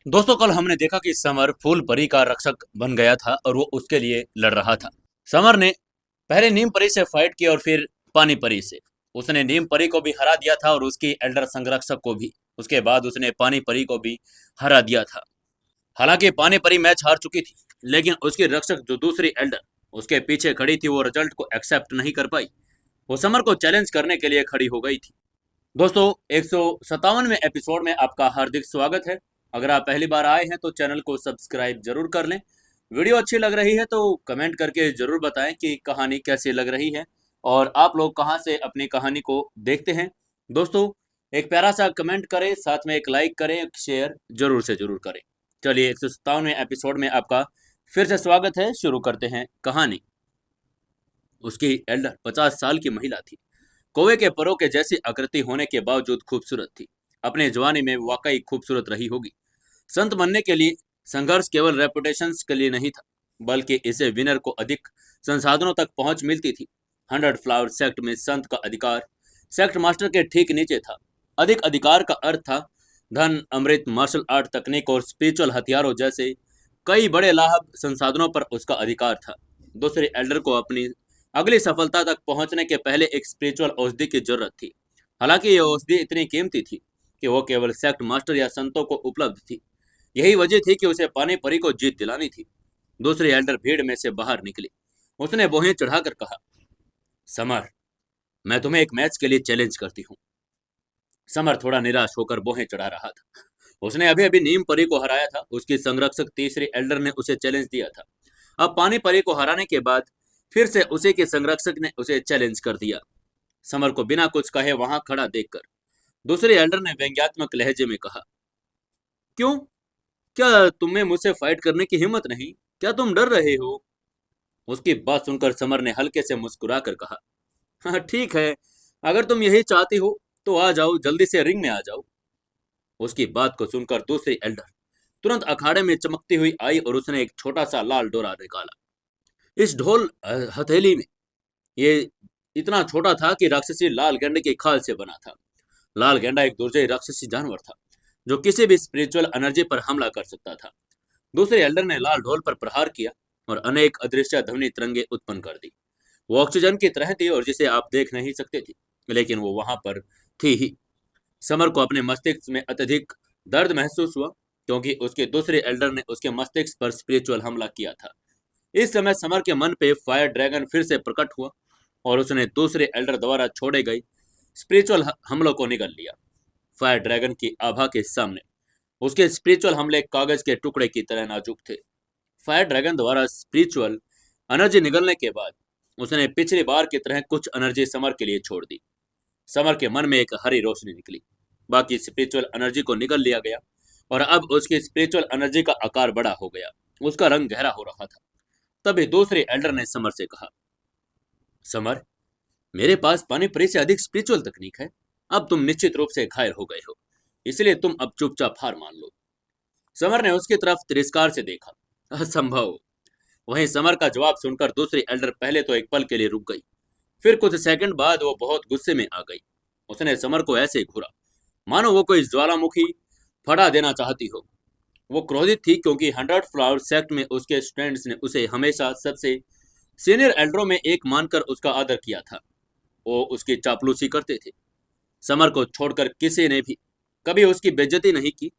दोस्तों, कल हमने देखा कि समर फूल परी का रक्षक बन गया था और वो उसके लिए लड़ रहा था। समर ने पहले नीम परी से फाइट की और फिर पानी परी से। उसने नीम परी को भी हरा दिया था और उसकी एल्डर संरक्षक को भी। उसके बाद उसने पानी परी को भी हरा दिया था। हालांकि पानी परी मैच हार चुकी थी, लेकिन उसकी रक्षक जो दूसरी एल्डर उसके पीछे खड़ी थी वो रिजल्ट को एक्सेप्ट नहीं कर पाई। वो समर को चैलेंज करने के लिए खड़ी हो गई थी। दोस्तों, 157वें एपिसोड में आपका हार्दिक स्वागत है। अगर आप पहली बार आए हैं तो चैनल को सब्सक्राइब जरूर कर लें। वीडियो अच्छी लग रही है तो कमेंट करके जरूर बताएं कि कहानी कैसी लग रही है और आप लोग कहां से अपनी कहानी को देखते हैं। दोस्तों, एक प्यारा सा कमेंट करें, साथ में एक लाइक करें, एक शेयर जरूर से जरूर करें। चलिए, 157वें एपिसोड में आपका फिर से स्वागत है। शुरू करते हैं कहानी। उसकी एल्डर 50 साल की महिला थी। कौवे के परों के जैसी आकृति होने के बावजूद खूबसूरत थी। अपने जवानी में वाकई खूबसूरत रही होगी। संत बनने के लिए संघर्ष केवल रेपुटेशन के लिए नहीं था, बल्कि इसे विनर को अधिक संसाधनों तक पहुंच मिलती थी। 100 फ्लावर सेक्ट में संत का अधिकार सेक्ट मास्टर के ठीक नीचे था। अधिक अधिकार का अर्थ था धन, अमृत, मार्शल आर्ट, तकनीक और स्पिरिचुअल हथियारों जैसे कई बड़े लाभ संसाधनों पर उसका अधिकार था। दूसरे एल्डर को अपनी अगली सफलता तक पहुंचने के पहले एक स्पिरिचुअल औषधि की जरूरत थी। हालांकि यह औषधि इतनी कीमती थी कि वो केवल सेक्ट मास्टर या संतों को उपलब्ध थी। यही वजह थी कि उसे पानी परी को जीत दिलानी थी। दूसरी एल्डर भीड़ में से बाहर निकली। उसने बोहें चढ़ाकर कहा, समर, मैं तुम्हें एक मैच के लिए चैलेंज करती हूँ। समर थोड़ा निराश होकर बोहें चढ़ा रहा था। उसने अभी अभी नीम परी को हराया था। उसकी संरक्षक तीसरी एल्डर ने उसे चैलेंज दिया था। अब पानी परी को हराने के बाद फिर से उसी के संरक्षक ने उसे चैलेंज कर दिया। समर को बिना कुछ कहे वहां खड़ा देखकर दूसरे एल्डर ने व्यंग्यात्मक लहजे में कहा, क्यों? क्या तुम्हें मुझसे फाइट करने की हिम्मत नहीं? क्या तुम डर रहे हो? उसकी बात सुनकर समर ने हल्के से मुस्कुराकर कहा, हाँ ठीक है, अगर तुम यही चाहती हो तो आ जाओ, जल्दी से रिंग में आ जाओ। उसकी बात को सुनकर दूसरी एल्डर तुरंत अखाड़े में चमकती हुई आई और उसने एक छोटा सा लाल डोरा निकाला। इस ढोल हथेली में ये इतना छोटा था कि राक्षसी लाल गेंडे की खाल से बना था। लाल गेंडा एक दुर्जय राक्षसी जानवर था जो किसी भी स्पिरिचुअल एनर्जी पर हमला कर सकता था। दूसरे एल्डर ने लाल ढोल पर प्रहार किया और अनेक अदृश्य ध्वनि तरंगे उत्पन्न कर दी। वो ऑक्सीजन की तरह थी और जिसे आप देख नहीं सकते थे, लेकिन वो वहां पर थी ही। समर को अपने मस्तिष्क में अत्यधिक दर्द महसूस हुआ क्योंकि उसके दूसरे एल्डर ने उसके मस्तिष्क पर स्पिरिचुअल हमला किया था। इस समय समर के मन पे फायर ड्रैगन फिर से प्रकट हुआ और उसने दूसरे एल्डर द्वारा छोड़े गए स्पिरिचुअल हमलों को निगल लिया। फायर ड्रैगन की आभा के सामने उसके स्पिरिचुअल हमले कागज के टुकड़े की तरह नाजुक थे। फायर ड्रैगन द्वारा स्पिरिचुअल एनर्जी निगलने के बाद उसने पिछली बार की तरह कुछ एनर्जी समर के लिए छोड़ दी। समर के मन में एक हरी रोशनी निकली। बाकी स्पिरिचुअल एनर्जी को निगल लिया गया और अब उसकी स्पिरिचुअल एनर्जी का आकार बड़ा हो गया। उसका रंग गहरा हो रहा था। तभी दूसरे एल्डर ने समर से कहा, समर, मेरे पास पानीपरी से अधिक स्पिरिचुअल तकनीक है। अब तुम निश्चित रूप से घायल हो गए हो, इसलिए तुम अब चुपचाप हार मान लो। समर ने उसकी तरफ तिरस्कार से देखा। असंभव। वहीं समर का जवाब सुनकर दूसरी एल्डर पहले तो एक पल के लिए रुक गई, फिर कुछ सेकंड बाद वो बहुत गुस्से में आ गई। उसने समर को ऐसे घूरा मानो वो कोई ज्वालामुखी फटा देना चाहती हो। वो क्रोधित थी क्योंकि 100 फ्लावर सेक्ट में उसके स्टूडेंट्स ने उसे हमेशा सबसे सीनियर एल्डरों में एक मानकर उसका आदर किया था। वो उसकी चापलूसी करते थे। समर को छोड़कर किसी ने भी कभी उसकी बेइज्जती नहीं की।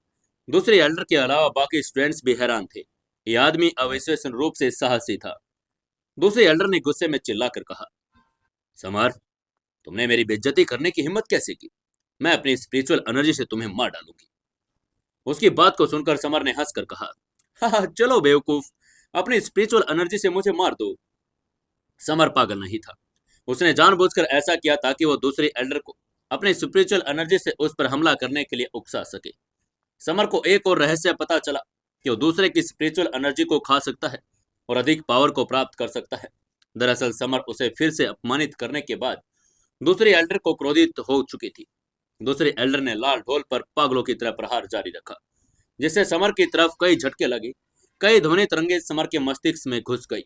दूसरे एल्डर के अलावा बाकी स्टूडेंट्स भी हैरान थे। ये आदमी अविश्वसनीय रूप से साहसी था। दूसरे एल्डर ने गुस्से में चिल्लाकर कहा, समर, तुमने मेरी बेइज्जती करने की हिम्मत कैसे की? मैं अपनी स्पिरिचुअल एनर्जी से तुम्हें मार डालूंगी। उसकी बात को सुनकर समर ने हंसकर कहा, हाँ चलो बेवकूफ, अपनी स्पिरिचुअल एनर्जी से मुझे मार दो। समर पागल नहीं था। उसने जानबूझकर ऐसा किया ताकि वो दूसरे एल्डर को अपनी स्पिरिचुअल एनर्जी से उस पर हमला करने के लिए उकसा सके। समर को एक और रहस्य पता चला कि वो दूसरे की स्पिरिचुअल एनर्जी को खा सकता है और अधिक पावर को प्राप्त कर सकता है। दरअसल समर उसे फिर से अपमानित करने के बाद दूसरे एल्डर को क्रोधित हो चुकी थी। दूसरे एल्डर ने लाल ढोल पर पागलों की तरह प्रहार जारी रखा, जिससे समर की तरफ कई झटके लगे। कई ध्वनि तरंगे समर के मस्तिष्क में घुस गई,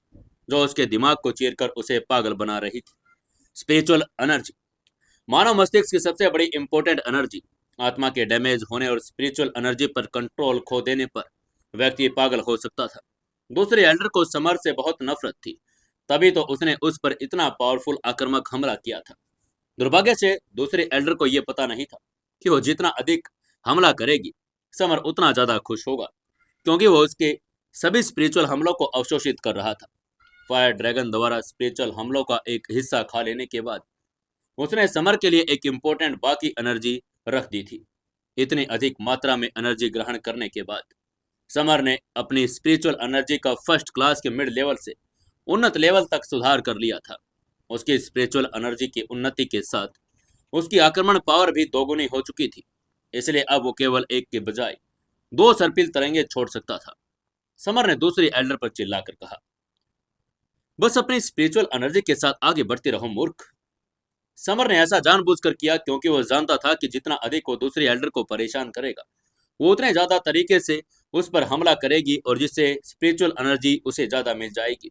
जो उसके दिमाग को चीरकर उसे पागल बना रही थी। स्पिरिचुअल एनर्जी, मानव मस्तिष्क की सबसे बड़ी इंपॉर्टेंट एनर्जी, आत्मा के डैमेज होने और स्पिरिचुअल एनर्जी पर कंट्रोल खो देने पर व्यक्ति पागल हो सकता था। दूसरे एल्डर को समर से बहुत नफरत थी, तभी तो उसने उस पर इतना पावरफुल आक्रामक हमला किया था। दुर्भाग्य से दूसरे एल्डर को यह पता नहीं था कि वो जितना अधिक हमला करेगी, समर उतना ज्यादा खुश होगा, क्योंकि वो उसके सभी स्पिरिचुअल हमलों को अवशोषित कर रहा था। फायर ड्रैगन द्वारा स्पिरिचुअल हमलों का एक हिस्सा खा लेने के बाद उसने समर के लिए एक इम्पोर्टेंट बाकी एनर्जी रख दी थी। इतनी अधिक मात्रा में एनर्जी ग्रहण करने के बाद समर ने अपनी स्पिरिचुअल एनर्जी का फर्स्ट क्लास के मिड लेवल से उन्नत लेवल तक सुधार कर लिया था। उसकी स्पिरिचुअल एनर्जी की उन्नति के साथ उसकी आक्रमण पावर भी दोगुनी हो चुकी थी, इसलिए अब वो केवल एक के बजाय दो सर्पिल तरंगे छोड़ सकता था। समर ने दूसरी एल्डर पर चिल्लाकर कहा, बस अपनी स्पिरिचुअल एनर्जी के साथ आगे बढ़ते रहो मूर्ख। समर ने ऐसा जानबूझकर किया क्योंकि वो जानता था कि जितना अधिक वो दूसरी एल्डर को परेशान करेगा, वो उतने ज्यादा तरीके से उस पर हमला करेगी और जिससे स्पिरिचुअल एनर्जी उसे ज्यादा मिल जाएगी।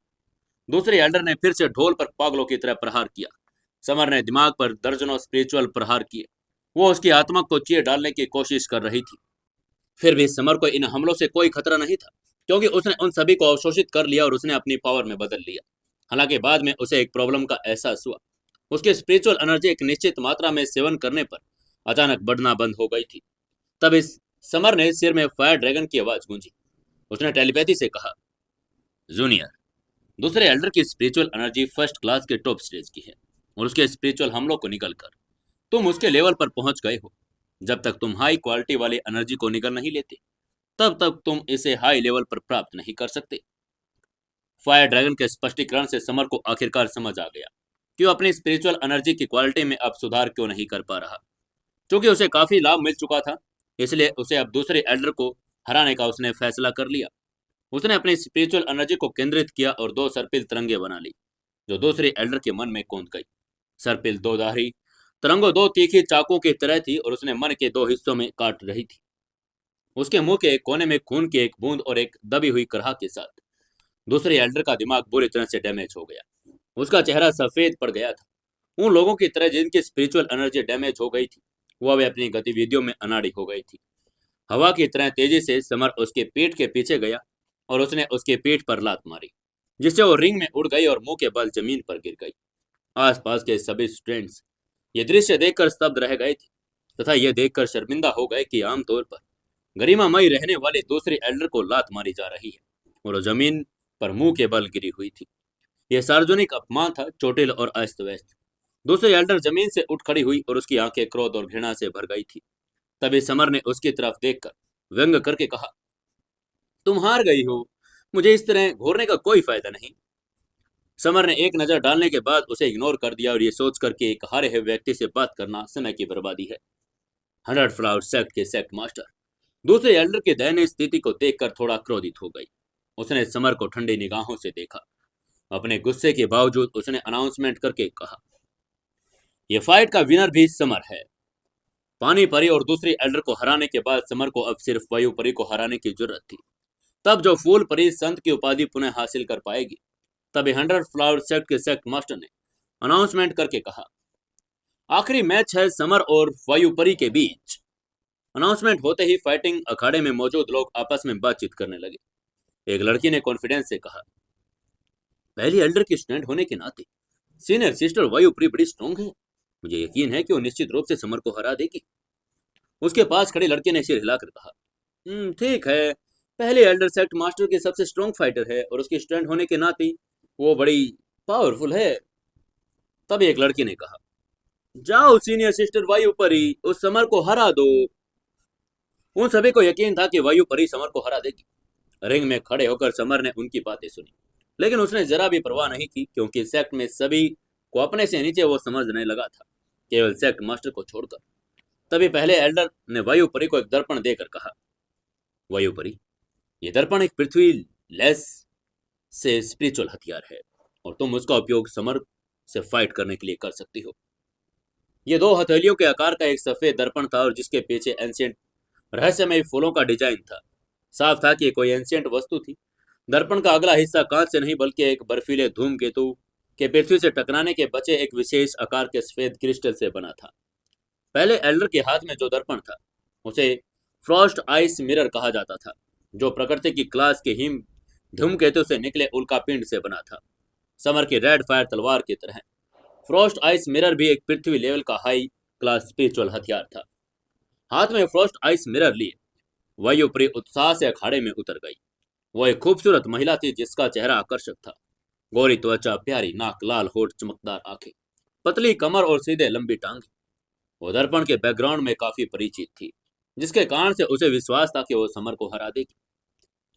दूसरे एल्डर ने फिर से ढोल पर पागलों की तरह प्रहार किया। समर ने दिमाग पर दर्जनों स्पिरिचुअल प्रहार किए। वो उसकी आत्मा को चीर डालने की कोशिश कर रही थी। फिर भी समर को इन हमलों से कोई खतरा नहीं था, क्योंकि उसने उन सभी को अवशोषित कर लिया और उसने अपनी पावर में बदल लिया। हालांकि बाद में उसे एक प्रॉब्लम का एहसास हुआ। उसकी स्पिरिचुअल एनर्जी एक निश्चित मात्रा में सेवन करने पर अचानक बढ़ना बंद हो गई थी। तब इस समर ने सिर में फायर ड्रैगन की आवाज गूंजी। उसने टेलीपैथी से कहा, जूनियर, दूसरे एल्डर की स्पिरिचुअल एनर्जी फर्स्ट क्लास के टॉप स्टेज की है और उसके स्पिरिचुअल हमलों को निकलकर तुम उसके लेवल पर पहुंच गए हो। जब तक तुम हाई क्वालिटी वाली एनर्जी को निगल नहीं लेते, तब तक तुम इसे हाई लेवल पर प्राप्त नहीं कर सकते। फायर ड्रैगन के स्पष्टीकरण से समर को आखिरकार समझ आ गया कि वो अपनी स्पिरिचुअल एनर्जी की क्वालिटी में अब सुधार क्यों नहीं कर पा रहा। क्योंकि उसे काफी लाभ मिल चुका था, इसलिए उसे अब दूसरे एल्डर को हराने का उसने फैसला कर लिया। उसने अपनी स्पिरिचुअल एनर्जी को केंद्रित किया और दो सर्पिल तरंगे बना ली, जो दूसरे एल्डर के मन में कूद गई। सर्पिल दो धारी तरंगों दो तीखी चाकू की तरह थी और उसने मन के दो हिस्सों में काट रही थी। उसके मुंह के एक कोने में खून की एक बूंद और एक दबी हुई करहा के साथ दूसरे एल्डर का दिमाग बुरी तरह से डैमेज हो गया। उसका चेहरा सफेद पड़ गया था। उन लोगों की तरह जिनकी स्पिरिचुअल एनर्जी डैमेज हो गई थी, वह भी अपनी गतिविधियों में अनाड़ी हो गई थी। हवा की तरह तेजी से समर उसके पीठ के पीछे गया और उसने उसके पीठ पर लात मारी, जिससे वो रिंग में उड़ गई और मुंह के बल जमीन पर गिर गई। आसपास के सभी स्टूडेंट्स ये दृश्य देखकर स्तब्ध रह गए थे तथा यह देखकर शर्मिंदा हो गए कि आमतौर पर गरिमामयी रहने वाले दूसरे एल्डर को लात मारी जा रही है और वो जमीन पर मुंह के बल गिरी हुई थी। यह सार्वजनिक अपमान था, चोटिल और अस्त व्यस्त। दूसरी एल्डर जमीन से उठ खड़ी हुई और उसकी आंखें क्रोध और घृणा से भर गई थी। तभी समर ने उसकी तरफ देखकर व्यंग करके कहा, तुम हार गई हो, मुझे इस तरह घूरने का कोई फायदा नहीं। समर ने एक नजर डालने के बाद उसे इग्नोर कर दिया और ये सोचकर कि एक हारे हुए व्यक्ति से बात करना समय की बर्बादी है। 100 फ्लावर सेक्ट के सेक्ट मास्टर दूसरे एल्डर की दयनीय स्थिति को देखकर थोड़ा क्रोधित हो गई। उसने समर को ठंडी निगाहों से देखा। अपने गुस्से के बावजूद उसने अनाउंसमेंट करके कहा, यह फाइट का विनर भी समर है। पानी परी और दूसरी एल्डर को हराने के बाद समर को अब सिर्फ वायु परी को हराने की जरूरत थी। तब जो फूल परी संत की उपाधि पुनः हासिल कर पाएगी। तभी 100 फ्लावर सेक्ट के सेक्ट मास्टर ने अनाउंसमेंट करके कहा, आखिरी मैच है समर और वायु परी के बीच। अनाउंसमेंट होते ही फाइटिंग अखाड़े में मौजूद लोग आपस में बातचीत करने लगे। एक लड़की ने कॉन्फिडेंस से कहा, पहली एल्डर की स्टूडेंट होने के नाते सीनियर सिस्टर वायुप्री बड़ी स्ट्रॉन्ग है। मुझे यकीन है कि वो निश्चित रूप से समर को हरा देगी। उसके पास खड़े लड़के ने सिर हिलाकर कहा, ठीक है, पहले एल्डर सेक्ट मास्टर की सबसे स्ट्रॉन्ग फाइटर है और उसकी स्टूडेंट होने के नाते वो बड़ी पावरफुल है। तब एक लड़के ने कहा, जाओ सीनियर सिस्टर वायुपरी, उस समर को हरा दो। उन सभी को यकीन था कि वायुपरी समर को हरा देगी। रिंग में खड़े होकर समर ने उनकी बातें सुनी, लेकिन उसने जरा भी परवाह नहीं की, क्योंकि सेक्ट में सभी को अपने से नीचे वो समझने लगा था, केवल सेक्ट मास्टर को छोड़कर। तभी पहले एल्डर ने वायुपरी को एक दर्पण देकर कहा, वायुपरी, ये दर्पण एक पृथ्वी लेस से स्पिरिचुअल हथियार है और तुम उसका उपयोग समर से फाइट करने के लिए कर सकती हो। ये दो हथेलियों के आकार का एक सफेद दर्पण था और जिसके पीछे एंशिएंट रहस्यमय फूलों का डिजाइन था। साफ था कि कोई एंशिएंट वस्तु थी। दर्पण का अगला हिस्सा कांच से नहीं बल्कि एक बर्फीले धूमकेतु के पृथ्वी से टकराने के बचे एक विशेष आकार के सफेद क्रिस्टल से बना था। पहले एल्डर के हाथ में जो दर्पण था उसे फ्रॉस्ट आइस मिरर कहा जाता था, जो प्रकृति की क्लास के हिम धूमकेतु से निकले उल्कापिंड से बना था, समर की रेड फायर तलवार की तरह। फ्रॉस्ट आइस मिरर भी एक पृथ्वी लेवल का हाई क्लास स्पिरिचुअल हथियार था। हाथ में फ्रॉस्ट आइस मिरर लिए वायुप्रिय उत्साह से अखाड़े में उतर गई। वो एक खूबसूरत महिला थी जिसका चेहरा आकर्षक था। गोरी त्वचा, प्यारी नाक, लाल होठ, चमकदार आंखें, पतली कमर और सीधे लंबी टांगे। वो दर्पण के बैकग्राउंड में काफी परिचित थी, जिसके कारण से उसे विश्वास था कि वो समर को हरा देगी।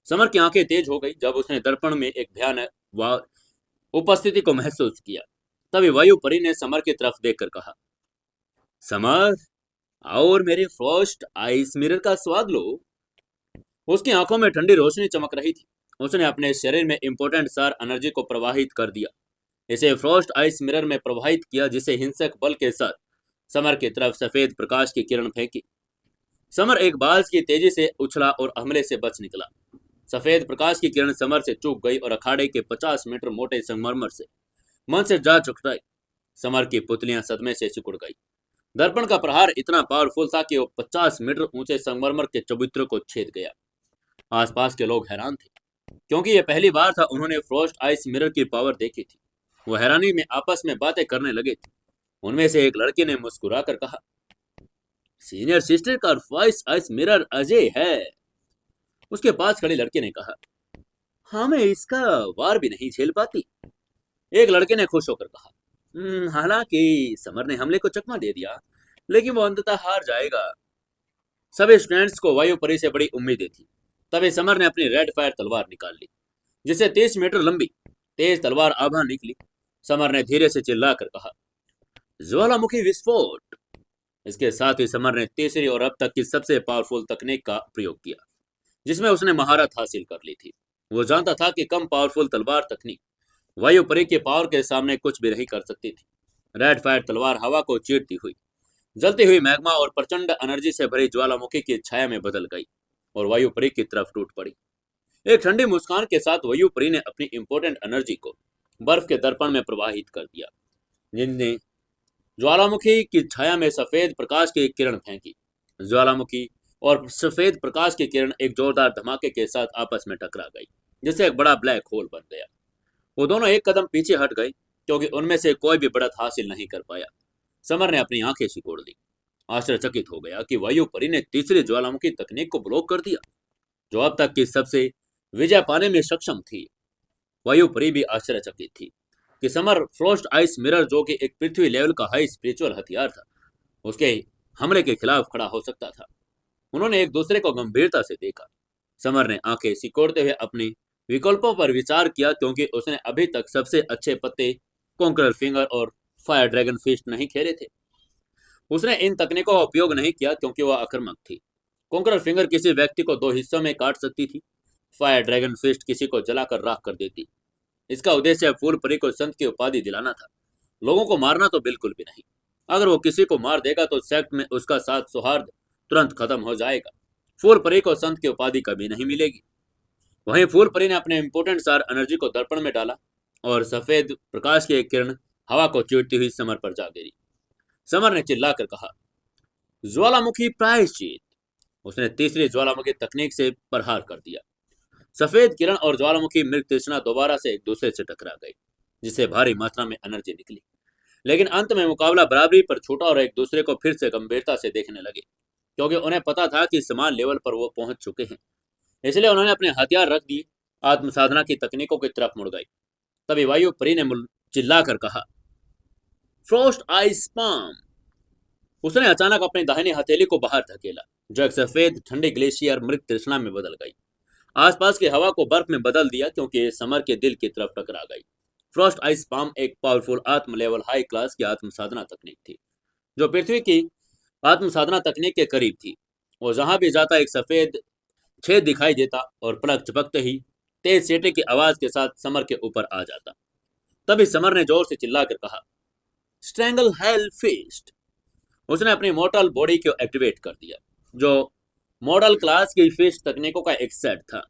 समर की आंखें तेज हो गई जब उसने दर्पण में एक भयानक उपस्थिति को महसूस किया। तभी वायु परी ने समर की तरफ देखकर कहा, समर, आओ और मेरे फ्रॉस्ट आइस मिरर का स्वाद लो। उसकी आंखों में ठंडी रोशनी चमक रही थी। उसने अपने शरीर में इंपोर्टेंट सार एनर्जी को प्रवाहित कर दिया, इसे फ्रॉस्ट आइस मिरर में प्रवाहित किया, जिसे हिंसक बल के साथ समर की तरफ सफेद प्रकाश की किरण फेंकी। समर एक बाज की तेजी से उछला और हमले से बच निकला। सफेद प्रकाश की किरण समर से चूक गई और अखाड़े के 50 मीटर मोटे संगमरमर से मन से जा टकराई। समर की पुतलियां सदमे से सिकुड़ गई। दर्पण का प्रहार इतना पावरफुल था कि वो 50 मीटर ऊंचे संगमरमर के चबूतरे को छेद गया। आसपास के लोग हैरान थे, क्योंकि यह पहली बार था उन्होंने फ्रॉस्ट आइस मिरर की पावर देखी थी। वो हैरानी में आपस में बातें करने लगे थे। उनमें से एक लड़के ने मुस्कुराकर कहा, सीनियर सिस्टर का फ्रॉस्ट आइस मिरर अजय है। उसके पास खड़े लड़के ने कहा, हाँ, मैं इसका वार भी नहीं झेल पाती। एक लड़के ने खुश होकर कहा, हालांकि समर ने हमले को चकमा दे दिया, लेकिन वो अंततः हार जाएगा। सभी स्टूडेंट्स को वायु परी से बड़ी उम्मीदें थी। तभी समर ने अपनी रेड फायर तलवार निकाल ली, जिसे 30 मीटर लंबी तेज तलवार आभा निकली। समर ने धीरे से चिल्लाकर कहा, ज्वालामुखी विस्फोट। इसके साथ ही समर ने तीसरी और अब तक की सबसे पावरफुल तकनीक का प्रयोग किया, जिसमें उसने महारत हासिल कर ली थी। वो जानता था कि कम पावरफुल तलवार तकनीक वायु परी के पावर के सामने कुछ भी नहीं कर सकती थी। रेड फायर तलवार हवा को चीरती हुई जलती हुई मैग्मा और प्रचंड एनर्जी से भरी ज्वालामुखी की छाया में बदल गई और वायु परी की तरफ टूट पड़ी। एक ठंडी मुस्कान के साथ वायु परी ने अपनी इंपोर्टेंट एनर्जी को बर्फ के दर्पण में प्रवाहित कर दिया, जिनने ज्वालामुखी की छाया में सफेद प्रकाश की एक किरण फेंकी। ज्वालामुखी और सफेद प्रकाश की किरण एक जोरदार धमाके के साथ आपस में टकरा गई, जिससे एक बड़ा ब्लैक होल बन गया। वो दोनों एक कदम पीछे हट गए, क्योंकि उनमें से कोई भी बढ़त हासिल नहीं कर पाया। समर ने अपनी आंखें सिकोड़ ली, आश्चर्यचकित हो गया कि वायु परी ने तीसरी ज्वालामुखी तकनीक को ब्लॉक कर दिया, जो अब तक की सबसे विजय पाने में सक्षम थी। वायु परी भी आश्चर्यचकित थी कि समर फ्रॉस्ट आइस मिरर, जो कि एक पृथ्वी लेवल का हाई स्पिरिचुअल हथियार था, उसके हमले के खिलाफ खड़ा हो सकता था। उन्होंने एक दूसरे को गंभीरता से देखा। समर ने आंखें सिकोड़ते हुए अपने विकल्पों पर विचार किया, क्योंकि उसने अभी तक सबसे अच्छे पत्ते कॉन्करर फिंगर और फायर ड्रैगन फिस्ट नहीं खेले थे। उसने इन तकनीकों का उपयोग नहीं किया क्योंकि वह आक्रामक थी। कॉन्करर फिंगर किसी व्यक्ति को दो हिस्सों में काट सकती थी। फायर ड्रैगन फिस्ट किसी को जलाकर राख कर देती। इसका उद्देश्य फूल परी को संत की उपाधि दिलाना था, लोगों को मारना तो बिल्कुल भी नहीं। अगर वो किसी को मार देगा तो सेक्ट में उसका साथ सौहार्द तुरंत खत्म हो जाएगा। फूल परी को संत की उपाधि कभी नहीं मिलेगी। वहीं फूल परी ने अपने इंपोर्टेंट सार एनर्जी को दर्पण में डाला और सफेद प्रकाश की एक किरण हवा को चीरती हुई समर पर जा गिरी। समर ने चिल्लाकर कहा, ज्वालामुखी प्रायश्चित। उसने तीसरी ज्वालामुखी तकनीक से प्रहार कर दिया। सफेद किरण और ज्वालामुखी मृग तृष्णा दोबारा से एक दूसरे से टकरा गई, जिससे भारी मात्रा में एनर्जी निकली। लेकिन अंत में मुकाबला बराबरी पर छूटा और एक दूसरे को फिर से गंभीरता से देखने लगे, क्योंकि उन्हें पता था कि समान लेवल पर वो पहुंच चुके हैं। इसलिए उन्होंने अपने हथियार रख दिए, आत्म साधना की तकनीकों की तरफ मुड़ गए। तभी वायु परी ने चिल्लाकर कहा, फ्रॉस्ट आइस पाम। उसने अचानक अपनी दाहिनी हथेली को बाहर धकेला, जो एक सफेद ठंडी ग्लेशियर मृग तृष्णा में बदल गई। आसपास की हवा को बर्फ में बदल दिया, क्योंकि ये समर के दिल की तरफ टकरा गई। फ्रॉस्ट आइस पाम एक पावरफुल आत्म लेवल हाई क्लास की आत्म साधना तकनीक थी, जो पृथ्वी की आत्म साधना तकनीक के करीब थी। वो जहां भी जाता एक सफेद छेद दिखाई देता और पलक झपकते ही तेज सीटी की आवाज के साथ समर के ऊपर आ जाता। तभी समर ने जोर से चिल्लाकर कहा, स्ट्रैंगल हेल फिस्ट। उसने अपनी मोर्टल बॉडी को एक्टिवेट कर दिया, जो मॉडल क्लास की फिस्ट तकनीकों का एक सेट था।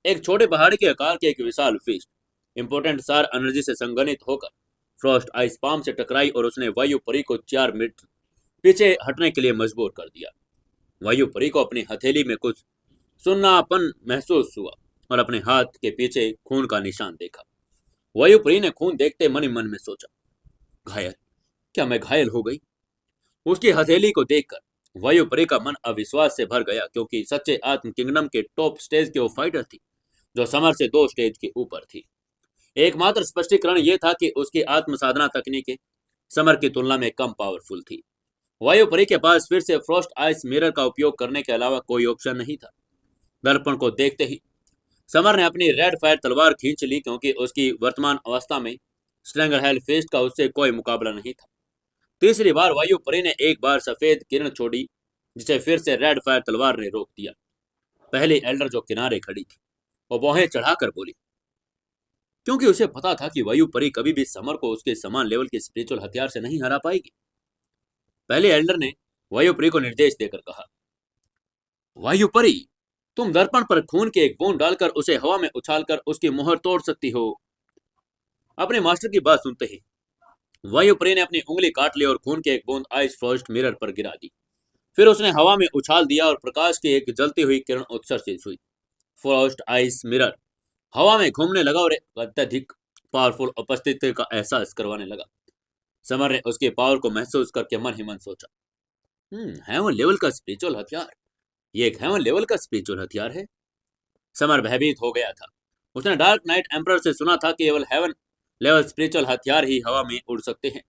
एक छोटे पहाड़ी के आकार की एक विशाल फिस्ट इंपोर्टेंट सार एनर्जी से संगठित होकर फ्रॉस्ट आइस पाम से टकराई और उसने वायु परी को 4 मीटर पीछे हटने के लिए मजबूर कर दिया। वायुपरी को अपनी हथेली में कुछ सुन्नापन महसूस हुआ और अपने हाथ के पीछे खून का निशान देखा। वायुपरी ने खून देखते मन ही मन में सोचा, घायल, क्या मैं घायल हो गई? उसकी हथेली को देखकर वायुपरी का मन अविश्वास से भर गया, क्योंकि सच्चे आत्म किंगडम के टॉप स्टेज के वो फाइटर थी जो समर से 2 स्टेज के ऊपर थी। एकमात्र स्पष्टीकरण यह था कि उसकी आत्म साधना तकनीकें समर की तुलना में कम पावरफुल थी। वायुपरी के पास फिर से फ्रॉस्ट आइस मिरर का उपयोग करने के अलावा कोई ऑप्शन नहीं था। दर्पण को देखते ही समर ने अपनी रेड फायर तलवार खींच ली, क्योंकि उसकी वर्तमान अवस्था में स्ट्रेंगरहेल फेस्ट का उससे कोई मुकाबला नहीं था। तीसरी बार वायुपरी ने एक बार सफेद किरण छोड़ी, जिसे फिर से रेड फायर तलवार ने रोक दिया। पहली एल्डर जो किनारे खड़ी थी वो बाहें चढ़ाकर बोली, क्योंकि उसे पता था कि वायुपरी कभी भी समर को उसके समान लेवल के स्पिरिचुअल हथियार से नहीं हरा पाएगी। पहले एल्डर ने वायुपरी को निर्देश देकर कहा, वायुपरी, तुम दर्पण पर खून के एक बूंद डालकर उसे हवा में उछालकर उसकी मोहर तोड़ सकती हो। अपने मास्टर की बात सुनते ही वायुपरी ने अपनी उंगली काट ली और खून के एक बूंद आइस फ्रॉस्ट मिरर पर गिरा दी। फिर उसने हवा में उछाल दिया और प्रकाश की एक जलती हुई किरण उत्सर्जित हुई। फ्रॉस्ट आइस मिरर हवा में घूमने लगा और एक अत्यधिक पावरफुल उपस्थिति का एहसास करवाने लगा। समर ने उसके पावर को महसूस करके मन ही मन सोचा, हेवन लेवल का स्पिरिचुअल हथियार, ये एक हेवन लेवल का स्पिरिचुअल हथियार है। समर भयभीत हो गया था। उसने डार्क नाइट एम्परर से सुना था कि केवल हेवन लेवल स्पिरिचुअल हथियार ही हवा में उड़ सकते हैं।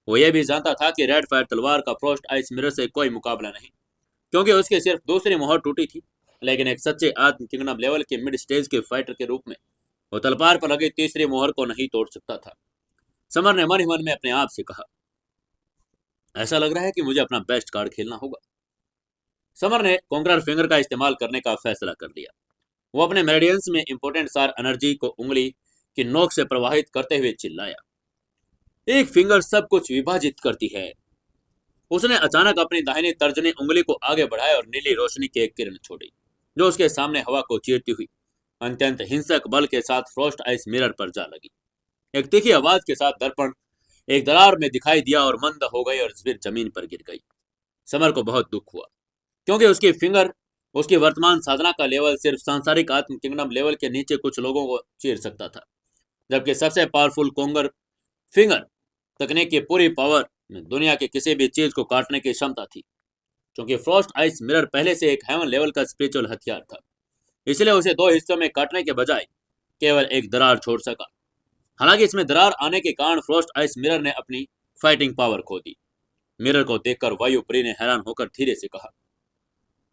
वो यह भी जानता था कि रेड फायर तलवार का फ्रॉस्ट आइस मिरर से कोई मुकाबला नहीं, क्योंकि उसकी सिर्फ दूसरी मोहर टूटी थी। लेकिन एक सच्चे आत्म किंगडम लेवल के मिड स्टेज के फाइटर के रूप में वो तलवार पर लगी तीसरी मोहर को नहीं तोड़ सकता था। समर ने मन ही मन में अपने आप से कहा, ऐसा लग रहा है कि मुझे अपना बेस्ट कार्ड खेलना होगा। समर ने कॉन्करर फिंगर का इस्तेमाल करने का फैसला कर लिया। वो अपने मेरिडियंस में इंपोर्टेंट सार एनर्जी को उंगली की नोक से प्रवाहित करते हुए चिल्लाया, एक फिंगर सब कुछ विभाजित करती है। उसने अचानक अपनी दाहिनी तर्जनी उंगली को आगे बढ़ाया और नीली रोशनी की एक किरण छोड़ी, जो उसके सामने हवा को चीरती हुई अत्यंत हिंसक बल के साथ फ्रॉस्ट आइस मिरर पर जा लगी। एक तीखी आवाज के साथ दर्पण एक दरार में दिखाई दिया और मंद हो गई और फिर जमीन पर गिर गई। समर को बहुत दुख हुआ, क्योंकि उसकी फिंगर उसकी वर्तमान साधना का लेवल सिर्फ सांसारिक आत्म किंगडम लेवल के नीचे कुछ लोगों को चीर सकता था, जबकि सबसे पावरफुल कोंगर फिंगर तकनीक की पूरी पावर में दुनिया की किसी भी चीज को काटने की क्षमता थी। क्योंकि फ्रॉस्ट आइस मिरर पहले से एक हेवन लेवल का स्पिरिचुअल हथियार था, इसलिए उसे 2 हिस्सों में काटने के बजाय केवल एक दरार छोड़ सका। हालांकि इसमें दरार आने के कारण फ्रॉस्ट आइस मिरर ने अपनी फाइटिंग पावर खो दी। मिरर को देखकर वायुप्री ने हैरान होकर धीरे से कहा,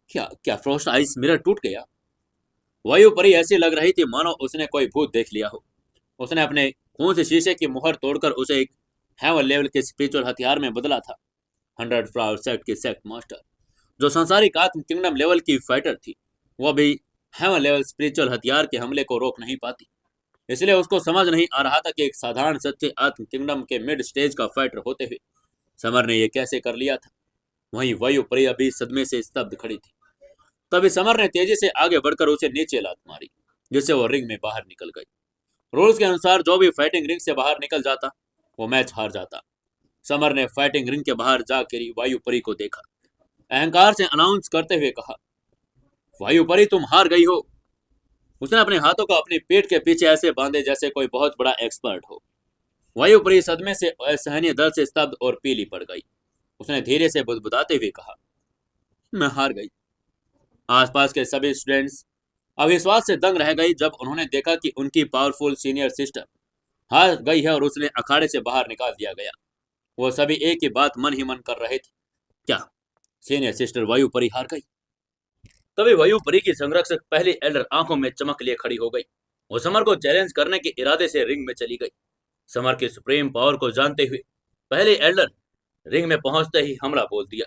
क्या क्या फ्रॉस्ट आइस मिरर टूट गया? वायुपरी ऐसी लग रही थी मानो उसने कोई भूत देख लिया हो। उसने अपने खून से शीशे की मुहर तोड़कर उसे एक हेवन लेवल के स्पिरिचुअल हथियार में बदला था। 100 फ्लावर सेक्ट की सेक्ट मास्टर, जो संसारिक आत्म किंगडम लेवल की फाइटर थी, वह भी हेवन लेवल स्पिरिचुअल हथियार के हमले को रोक नहीं पाती। इसलिए उसको समझ नहीं आ रहा था कि एक साधारण सच्चे आत्म किंगडम के मिड स्टेज का फाइटर होते हुए समर ने यह कैसे कर लिया था। वहीं वायुपरी अभी सदमे से स्तब्ध खड़ी थी। तभी समर ने तेजी से आगे बढ़कर उसे नीचे लात मारी, जिससे वो रिंग में बाहर निकल गई। रूल्स के अनुसार जो भी फाइटिंग रिंग से बाहर निकल जाता वो मैच हार जाता। समर ने फाइटिंग रिंग के बाहर जाकर वायुपरी को देखा, अहंकार से अनाउंस करते हुए कहा, वायुपरी तुम हार गई हो। उसने अपने हाथों को अपनी पीठ के पीछे ऐसे बांधे जैसे कोई बहुत बड़ा एक्सपर्ट हो। वायुपरी सदमे से असहनीय दर्द से स्तब्ध और पीली पड़ गई। उसने धीरे से बुदबुदाते हुए कहा, मैं हार गई। आसपास के सभी स्टूडेंट्स अविश्वास से दंग रह गई जब उन्होंने देखा कि उनकी पावरफुल सीनियर सिस्टर हार गई है और उसने अखाड़े से बाहर निकाल दिया गया। वो सभी एक ही बात मन ही मन कर रहे थे, क्या सीनियर सिस्टर वायुपरी हार गई? तभी वायुपरी की संरक्षक पहली एल्डर आंखों में चमक लिए खड़ी हो गई। वो समर को चैलेंज करने के इरादे से रिंग में चली गई। समर की सुप्रीम पावर को जानते हुए पहली एल्डर रिंग में पहुंचते ही हमला बोल दिया।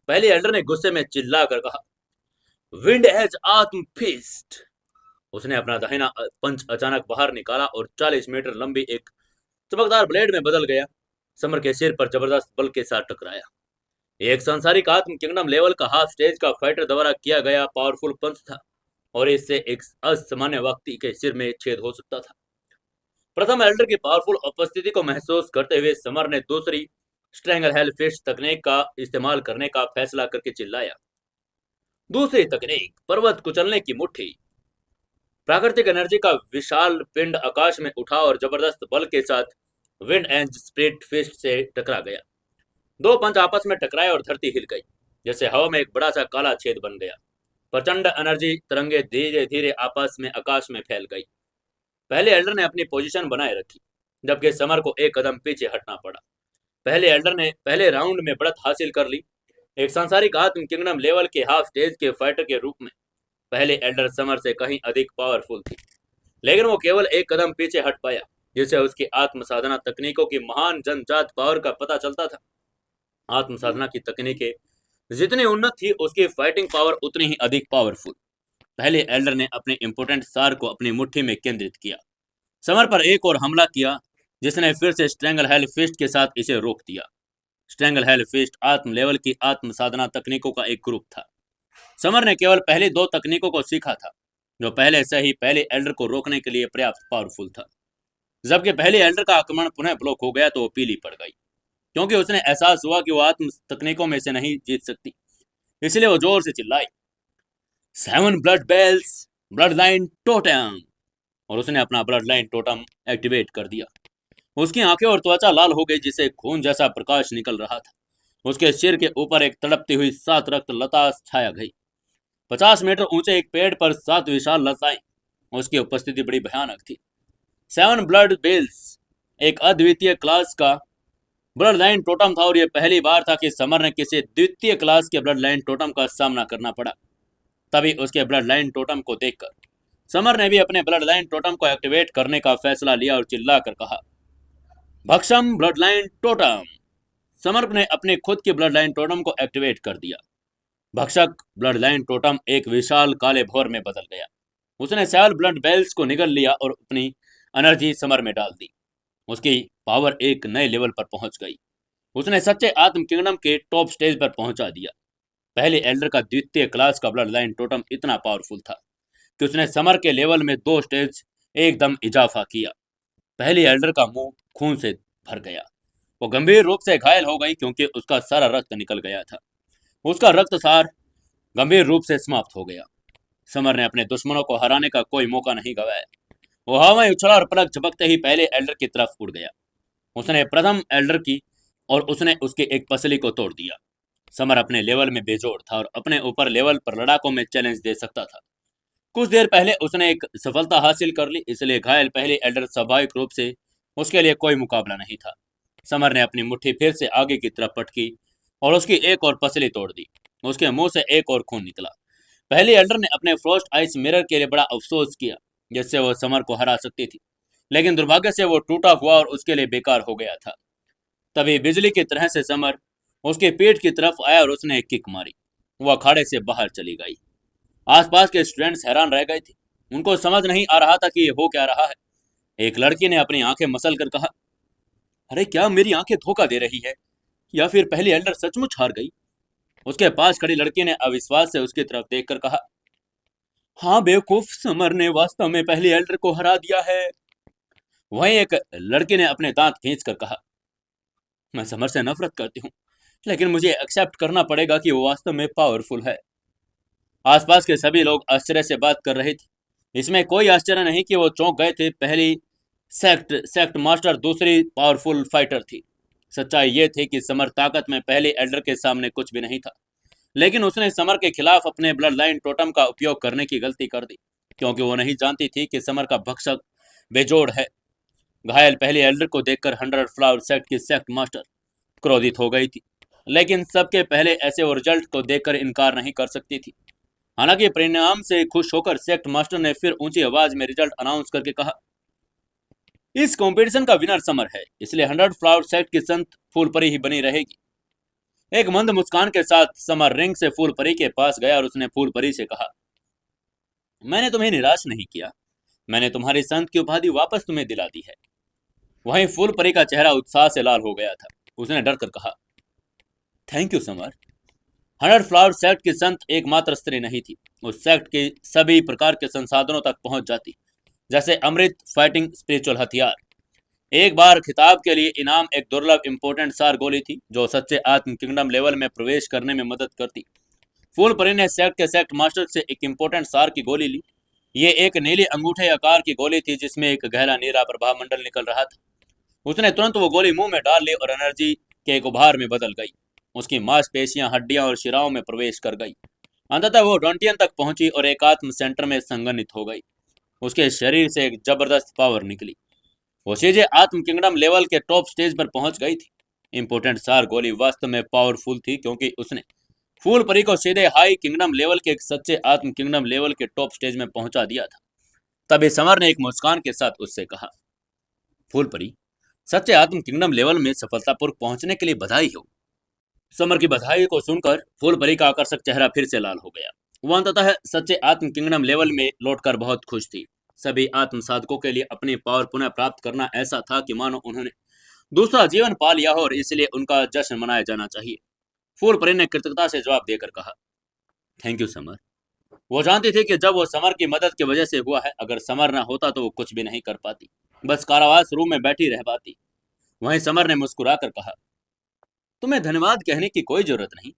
पहली एल्डर ने गुस्से में चिल्ला कर कहा, विंड एज आत्म फिस्ट। उसने अपना दाहिना पंच अचानक बाहर निकाला और 40 मीटर लंबी एक चमकदार ब्लेड में बदल गया। समर के सिर पर जबरदस्त बल के साथ टकराया। एक संसारिक आत्म किंगडम लेवल का हाफ स्टेज का फाइटर द्वारा किया गया पावरफुल पंच था और इससे एक असामान्य व्यक्ति के सिर में छेद हो सकता था। प्रथम एल्डर की पावरफुल उपस्थिति को महसूस करते हुए समर ने दूसरी स्ट्रेंगल हेल फिस्ट तकनीक का इस्तेमाल करने का फैसला करके चिल्लाया। दूसरी तकनीक, पर्वत कुचलने की मुट्ठी। प्राकृतिक एनर्जी का विशाल पिंड आकाश में उठा और जबरदस्त बल के साथ विंड एंड स्प्लिट फिस्ट से टकरा गया। दो पंच आपस में टकराए और धरती हिल गई, जैसे हवा में एक बड़ा सा काला छेद बन गया। प्रचंड एनर्जी तरंगे धीरे धीरे आपस में आकाश में फैल गई। पहले एल्डर ने अपनी पोजीशन बनाए रखी, जबकि समर को एक कदम पीछे हटना पड़ा। पहले एल्डर ने पहले राउंड में बढ़त हासिल कर ली। एक सांसारिक आत्म किंगडम लेवल के हाफ स्टेज के फाइटर के रूप में पहले एल्डर समर से कहीं अधिक पावरफुल थी, लेकिन वो केवल एक कदम पीछे हट पाया, जिससे उसकी आत्म साधना तकनीकों की महान जनजात पावर का पता चलता था। आत्म साधना की तकनीकें जितनी उन्नत थी, उसकी फाइटिंग पावर उतनी ही अधिक पावरफुल। पहले एल्डर ने अपने इंपोर्टेंट सार को अपनी मुट्ठी में केंद्रित किया, समर पर एक और हमला किया, जिसने फिर से स्ट्रेंगल हेल फिस्ट के साथ इसे रोक दिया। स्ट्रेंगल हेल फिस्ट आत्म लेवल की आत्म साधना तकनीकों का एक ग्रुप था। समर ने केवल पहली दो तकनीकों को सीखा था, जो पहले से ही पहले एल्डर को रोकने के लिए पर्याप्त पावरफुल था। जबकि पहले एल्डर का आक्रमण पुनः ब्लॉक हो गया तो वो पीली पड़ गई, क्योंकि उसने एहसास हुआ कि वो आत्म तकनीकों में से नहीं जीत सकती। इसलिए वो जोर से चिल्लाई, 7 blood bells, blood line totem. और उसने अपना ब्लड लाइन टोटम एक्टिवेट कर दिया। उसकी आंखें और त्वचा लाल हो गई, जिससे खून जैसा प्रकाश निकल रहा था। उसके सिर के ऊपर एक तड़पती हुई 7 रक्त लता छाया गई। 50 मीटर ऊंचे एक पेड़ पर 7 विशाल लताएं। उसकी उपस्थिति बड़ी भयानक थी। 7 ब्लड बेल्स एक अद्वितीय क्लास का ब्लड लाइन टोटम था, और यह पहली बार था कि समर ने किसी द्वितीय क्लास के ब्लड लाइन टोटम का सामना करना पड़ा। तभी उसके ब्लड लाइन टोटम को देखकर समर ने भी अपने ब्लड लाइन टोटम को एक्टिवेट करने का फैसला लिया और चिल्लाकर कहा, भक्षम ब्लड लाइन टोटम। समर ने अपने खुद की ब्लड लाइन टोटम को एक्टिवेट कर दिया। भक्षक ब्लड लाइन टोटम एक विशाल काले भौर में बदल गया। उसने 7 ब्लड बेल्स को निगल लिया और अपनी एनर्जी समर में डाल दी। उसकी पावर एक नए लेवल पर पहुंच गई। उसने सच्चे आत्म किंगडम के टॉप स्टेज पर पहुंचा दिया। पहले एल्डर का द्वितीय क्लास का ब्लड लाइन टोटम इतना पावरफुल था कि उसने समर के लेवल में 2 स्टेज एकदम इजाफा किया। पहले एल्डर का मुंह खून से भर गया। वो गंभीर रूप से घायल हो गई, क्योंकि उसका सारा रक्त निकल गया था। उसका रक्तसार गंभीर रूप से समाप्त हो गया। समर ने अपने दुश्मनों को हराने का कोई मौका नहीं गवाया। वो हवा में उछला और पलक झपकते ही पहले एल्डर की तरफ उड़ गया। उसने प्रथम एल्डर की और उसने उसके एक पसली को तोड़ दिया। समर अपने लेवल में बेजोड़ था और अपने ऊपर लेवल पर लड़ाकों में चैलेंज दे सकता था। कुछ देर पहले उसने एक सफलता हासिल कर ली, इसलिए घायल पहले एल्डर स्वाभाविक रूप से उसके लिए कोई मुकाबला नहीं था। समर ने अपनी मुट्ठी फिर से आगे की तरफ पटकी और उसकी एक और पसली तोड़ दी। उसके मुंह से एक और खून निकला। पहले एल्डर ने अपने फ्रोस्ट आइस मिरर के लिए बड़ा अफसोस किया, जिससे वो समर को हरा सकती थी, लेकिन दुर्भाग्य से वो टूटा हुआ और उसके लिए बेकार हो गया था। तभी बिजली की तरह से समर उसके पेट की तरफ आया और उसने एक किक मारी। वह अखाड़े से बाहर चली गई। आसपास के स्टूडेंट्स हैरान रह गए थे। उनको समझ नहीं आ रहा था कि ये हो क्या रहा है। एक लड़की ने अपनी आंखें मसल कर कहा, अरे क्या मेरी आंखें धोखा दे रही है, या फिर पहली एल्डर सचमुच हार गई? उसके पास खड़ी लड़की ने अविश्वास से उसकी तरफ देखकर कहा, हाँ बेवकूफ, समर ने वास्तव में पहली एल्डर को हरा दिया है। वहीं एक लड़की ने अपने दांत खींचकर कहा, मैं समर से नफरत करती हूँ, लेकिन मुझे एक्सेप्ट करना पड़ेगा कि वो वास्तव में पावरफुल है। आसपास के सभी लोग आश्चर्य से बात कर रहे थे। इसमें कोई आश्चर्य नहीं कि वो चौंक गए थे। पहली सेक्ट मास्टर दूसरी पावरफुल फाइटर थी। सच्चाई ये थी कि समर ताकत में पहले एल्डर के सामने कुछ भी नहीं था, लेकिन उसने समर के खिलाफ अपने ब्लड लाइन टोटम का उपयोग करने की गलती कर दी, क्योंकि वो नहीं जानती थी कि समर का भक्षक बेजोड़ है। घायल पहले एल्डर को देखकर 100 फ्लावर सेक्ट की सेक्ट मास्टर क्रोधित हो गई थी, लेकिन सबके पहले ऐसे वो रिजल्ट को देखकर इनकार नहीं कर सकती थी। हालांकि परिणाम से खुश होकर सेक्ट मास्टर ने फिर ऊंची आवाज में रिजल्ट अनाउंस करके कहा, इस कंपटीशन का विनर समर है, इसलिए 100 फ्लावर सेक्ट की संत फूलपरी ही बनी रहेगी। एक मंद मुस्कान के साथ समर रिंग से फूलपरी के पास गया और उसने फूलपरी से कहा, मैंने तुम्हें निराश नहीं किया, मैंने तुम्हारी संत की उपाधि वापस तुम्हें दिला दी है। वहीं फूलपरी का चेहरा उत्साह से लाल हो गया था। उसने डरकर कहा, thank you summer. 100 flower sect की संत एकमात्र स्त्री नहीं थी। उस सेक्ट के सभी प्रकार के संसाधनों तक पहुंच जाती, जैसे अमृत, फाइटिंग, स्पिरिचुअल हथियार। एक बार खिताब के लिए इनाम एक दुर्लभ इंपोर्टेंट सार गोली थी जो सच्चे आत्म किंगडम लेवल में प्रवेश करने में मदद करती। फूल परी ने सेक्ट के सेक्ट मास्टर से एक इंपोर्टेंट सार की गोली ली। ये एक नीली अंगूठे आकार की गोली थी जिसमें एक गहरा नीला प्रभाव मंडल निकल रहा था। उसने तुरंत वो गोली मुंह में डाल ली और एनर्जी के एक उभार में बदल गई। उसकी मांसपेशियां, हड्डियां और शिराओं में प्रवेश कर गई। अंततः वो डोंटियन तक पहुंची और एकात्म सेंटर में संगनित हो गई। उसके शरीर से एक जबरदस्त पावर निकली। वो सीधे आत्म किंगडम लेवल के टॉप स्टेज पर पहुंच गई थी। इंपोर्टेंट सार गोली वास्तव में पावरफुल थी क्योंकि उसने फूल परी को सीधे हाई किंगडम लेवल के एक सच्चे आत्म किंगडम लेवल के टॉप स्टेज में पहुंचा दिया था। तभी समर ने एक मुस्कान के साथ उससे कहा, फूल परी, सच्चे आत्म किंगडम लेवल में सफलतापूर्वक पहुंचने के लिए बधाई हो। समर की बधाई को सुनकर फूल परी का आकर्षक चेहरा फिर से लाल हो गया। वह अंततः सच्चे आत्म किंगडम लेवल में लौटकर बहुत खुश थी। सभी आत्म साधकों के लिए अपनी पावर पुनः प्राप्त करना ऐसा था कि मानो उन्होंने दूसरा जीवन पा लिया हो और इसलिए उनका जश्न मनाया जाना चाहिए। फूल परी ने कृतज्ञता से जवाब देकर कहा, थैंक यू समर। वो जानती थी कि जब वो समर की मदद की वजह से हुआ है, अगर समर ना होता तो वो कुछ भी नहीं कर पाती, बस कारावास रूम में बैठी रह पाती। वहीं समर ने मुस्कुराकर कहा, तुम्हें धन्यवाद कहने की कोई जरूरत नहीं।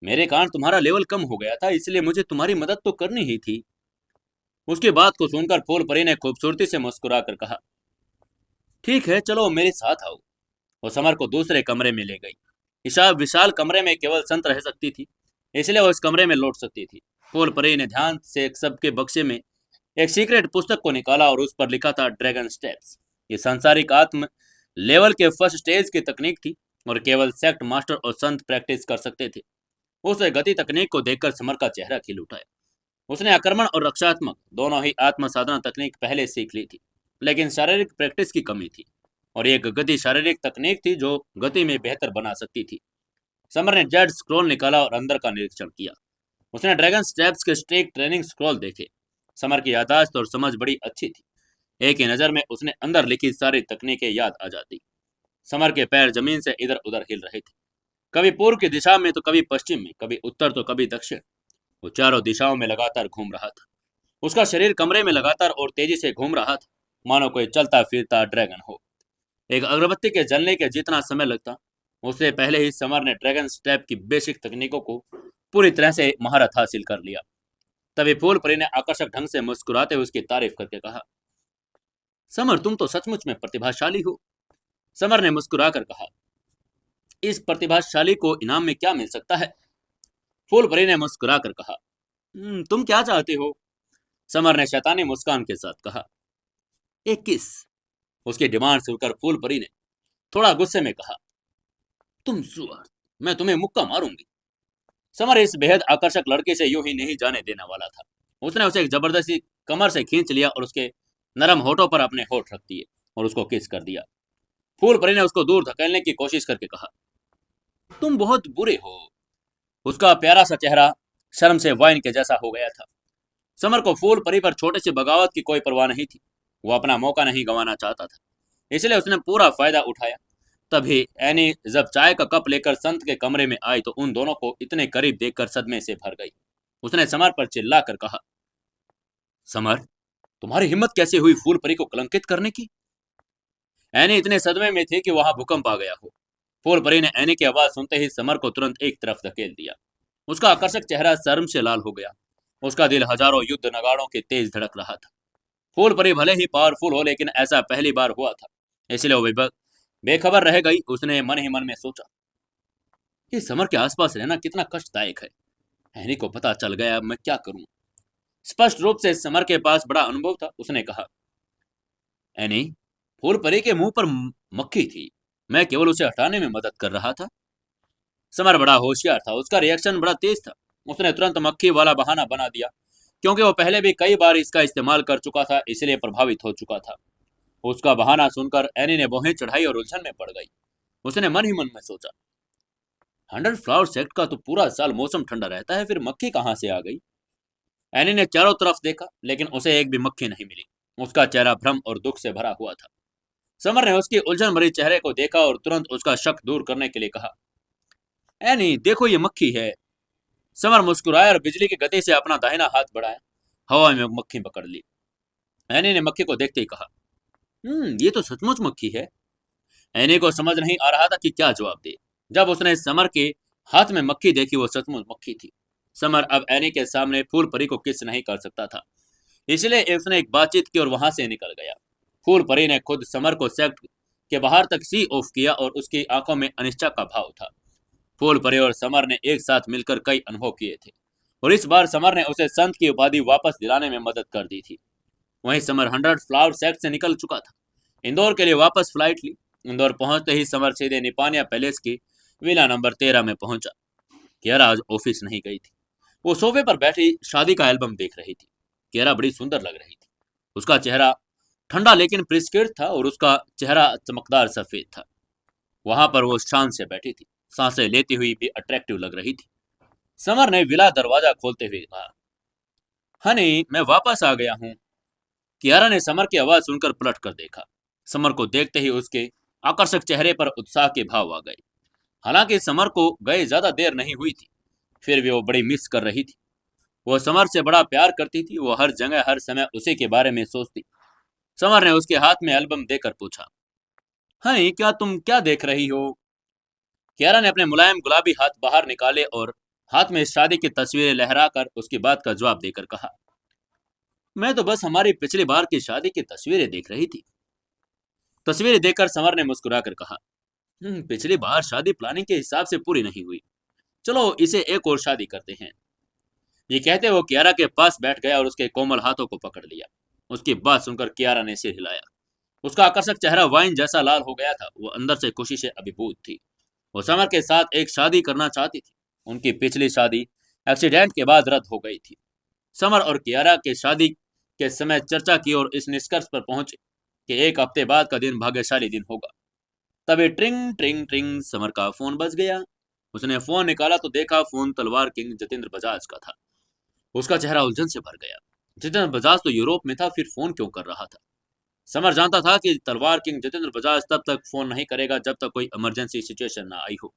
मेरे कारण तुम्हारा लेवल कम हो गया था, इसलिए मुझे तुम्हारी मदद तो करनी ही थी। उसकी बात को सुनकर फूल परी ने खूबसूरती से मुस्कुराकर कहा, ठीक है, चलो मेरे साथ आओ। वो समर को दूसरे कमरे में ले गई। इस विशाल कमरे में केवल संत रह सकती थी, इसलिए वो इस कमरे में लौट सकती थी। फूल परी ने ध्यान से सबके बक्से में एक सीक्रेट पुस्तक को निकाला और उस पर लिखा था ड्रैगन स्टेप्स। ये सांसारिक आत्म लेवल के फर्स्ट स्टेज की तकनीक थी और केवल सेक्ट मास्टर और संत प्रैक्टिस कर सकते थे। उस गति तकनीक को देखकर समर का चेहरा खिल उठा। उसने आक्रमण और रक्षात्मक दोनों ही आत्म साधना तकनीक पहले सीख ली थी, लेकिन शारीरिक प्रैक्टिस की कमी थी और एक गति शारीरिक तकनीक थी जो गति में बेहतर बना सकती थी। समर ने जेड स्क्रॉल निकाला और अंदर का निरीक्षण किया। उसने ड्रैगन स्टेप्स के स्ट्रिक ट्रेनिंग स्क्रॉल देखे। समर की याददाश्त और समझ बड़ी अच्छी थी। एक ही नज़र में उसने अंदर लिखी सारी तकनीकें याद आ जाती। समर के पैर जमीन से इधर उधर हिल रहे थे, कभी पूर्व की दिशा में तो कभी पश्चिम में, कभी उत्तर तो कभी दक्षिण। वो चारों दिशाओं में लगातार घूम रहा था। उसका शरीर कमरे में लगातार और तेजी से घूम रहा था, मानो कोई चलता फिरता ड्रैगन हो। एक अगरबत्ती के जलने के जितना समय लगता, उससे पहले ही समर ने ड्रैगन स्टेप की बेसिक तकनीकों को पूरी तरह से महारत हासिल कर लिया। तभी फूल परी ने आकर्षक ढंग से मुस्कुराते हुए उसकी तारीफ करके कहा, समर, तुम तो सचमुच में प्रतिभाशाली हो। समर ने मुस्कुराकर कहा, इस प्रतिभाशाली को इनाम में क्या मिल सकता है? फूल परी ने मुस्कुराकर कहा, तुम क्या चाहते हो? समर ने शैतानी मुस्कान के साथ कहा, एक किस। उसकी डिमांड सुनकर फूल परी ने थोड़ा गुस्से में कहा, तुम सुअर, मैं तुम्हें मुक्का मारूंगी। समर इस बेहद आकर्षक लड़के से यूं ही नहीं जाने देने वाला था। उसने उसे एक जबरदस्ती कमर से खींच लिया और उसके नरम होठों पर अपने होठ रख दिए और उसको किस कर दिया। फूल परी ने उसको दूर धकेलने की कोशिश करके कहा, तुम बहुत बुरे हो। उसका प्यारा सा चेहरा शर्म से वाइन के जैसा हो गया था। समर को फूल परी पर छोटे से बगावत की कोई परवाह नहीं थी। वो अपना मौका नहीं गंवाना चाहता था, इसलिए उसने पूरा फायदा उठाया। तभी एनी जब चाय का कप लेकर संत के कमरे में आई तो उन दोनों को इतने करीब देखकर सदमे से भर गई। उसने समर पर चिल्लाकर कहा, समर, तुम्हारी हिम्मत कैसे हुई फूल परी को कलंकित करने की? एनी इतने सदमे में थे कि वहां भूकंप आ गया हो। फूल परी ने एनी की आवाज सुनते ही समर को तुरंत एक तरफ धकेल दिया। उसका आकर्षक चेहरा शर्म से लाल हो गया। उसका दिल हजारों युद्ध नगाड़ों के तेज धड़क रहा था। फूल परी भले ही पावरफुल हो, लेकिन ऐसा पहली बार हुआ था, इसलिए वो बेखबर रह गई। उसने मन ही मन में सोचा, इस समर के आसपास रहना कितना कष्टदायक है। एनी को पता चल गया, अब मैं क्या करूं? स्पष्ट रूप से समर के पास बड़ा अनुभव था। उसने कहा, एनी, फूल परी के मुंह पर मक्खी थी, मैं केवल उसे हटाने में मदद कर रहा था। समर बड़ा होशियार था, उसका रिएक्शन बड़ा तेज था। उसने तुरंत मक्खी वाला बहाना बना दिया, क्योंकि वो पहले भी कई बार इसका इस्तेमाल कर चुका था, इसलिए प्रभावित हो चुका था। उसका बहाना सुनकर एनी ने भौहें चढ़ाई और उलझन में पड़ गई। उसने मन ही मन में सोचा, 100 फ्लावर सेक्ट का तो पूरा साल मौसम ठंडा रहता है, फिर मक्खी कहां से आ गई? एनी ने चारों तरफ देखा, लेकिन उसे एक भी मक्खी नहीं मिली। उसका चेहरा भ्रम और दुख से भरा हुआ था। समर ने उसकी उलझन भरी चेहरे को देखा और तुरंत उसका शक दूर करने के लिए कहा, एनी, देखो ये मक्खी है। समर मुस्कुराया और बिजली की गति से अपना दाहिना हाथ बढ़ाया। हवा में मक्खी पकड़ ली। एनी ने मक्खी को देखते ही कहा, ये तो सचमुच मक्खी है। एनी को समझ नहीं आ रहा था कि क्या जवाब दे। जब उसने समर के हाथ में मक्खी देखी, वो सचमुच मक्खी थी। समर अब एनी के सामने फूल परी को किस नहीं कर सकता था, इसलिए उसने एक बातचीत की और वहां से निकल गया। फूल परी ने खुद समर को सेक्ट के बाहर तक सी ऑफ किया और उसकी आंखों में अनिश्चा का भाव था। फूल परी और समर ने एक साथ मिलकर कई अनुभव किए थे और इस बार समर ने उसे संत की उपाधि वापस दिलाने में मदद कर दी थी। वहीं समर 100 फ्लावर सेक्ट से निकल चुका था। इंदौर के लिए वापस फ्लाइट ली। इंदौर पहुंचते ही समर सीधे निपानिया पैलेस की विला नंबर 13 में पहुंचा। कियारा आज ऑफिस नहीं गई थी। वो सोफे पर बैठी शादी का एल्बम देख रही थी। कियारा बड़ी सुंदर लग रही थी। उसका चेहरा ठंडा लेकिन प्रिस्क्रिप्ट था और उसका चेहरा चमकदार सफेद था। वहां पर वो शान से बैठी थी, सांसें लेती हुई भी अट्रैक्टिव लग रही थी। समर ने विला दरवाजा खोलते हुए कहा, हनी, मैं वापस आ गया हूँ। कियारा ने समर की आवाज सुनकर पलट कर देखा। समर को देखते ही उसके आकर्षक चेहरे पर उत्साह के भाव आ गए। हालांकि समर को गए ज्यादा देर नहीं हुई थी, फिर भी वो बड़ी मिस कर रही थी। वो समर से बड़ा प्यार करती थी। वो हर जगह हर समय उसी के बारे में सोचती। समर ने उसके हाथ में एल्बम देकर पूछा, हनी, क्या तुम क्या देख रही हो? कियारा ने अपने मुलायम गुलाबी हाथ बाहर निकाले और हाथ में शादी की तस्वीरें लहराकर उसकी बात का जवाब देकर कहा, मैं तो बस हमारी पिछली बार की शादी की तस्वीरें देख रही थी। तस्वीरें देखकर समर ने मुस्कुराकर कहा, पिछली बार शादी प्लानिंग के हिसाब से पूरी नहीं हुई। चलो इसे एक और शादी करते हैं। ये कहते वो कियारा के पास बैठ गया और उसके कोमल हाथों को पकड़ लिया। उसकी बात सुनकर कियारा ने सिर हिलाया। उसका आकर्षक चेहरा वाइन जैसा लाल हो गया था। वो अंदर से खुशी से अभिभूत थी। वो समर के साथ एक शादी करना चाहती थी। उनकी पिछली शादी एक्सीडेंट के बाद रद्द हो गई थी। समर और कियारा के शादी के समय चर्चा की और इस निष्कर्ष पर पहुंचे कि एक हफ्ते बाद का दिन भाग्यशाली दिन होगा। तभी ट्रिंग ट्रिंग ट्रिंग समर का फोन बज गया। उसने फोन निकाला तो देखा फोन तलवार किंग जतेंद्र बजाज का था। उसका चेहरा उलझन से भर गया। जतेंद्र बजाज तो यूरोप में था, फिर फोन क्यों कर रहा था? समर जानता था कि तलवार किंग जतेंद्र बजाज तब तक फोन नहीं करेगा जब तक कोई इमरजेंसी सिचुएशन ना आई हो।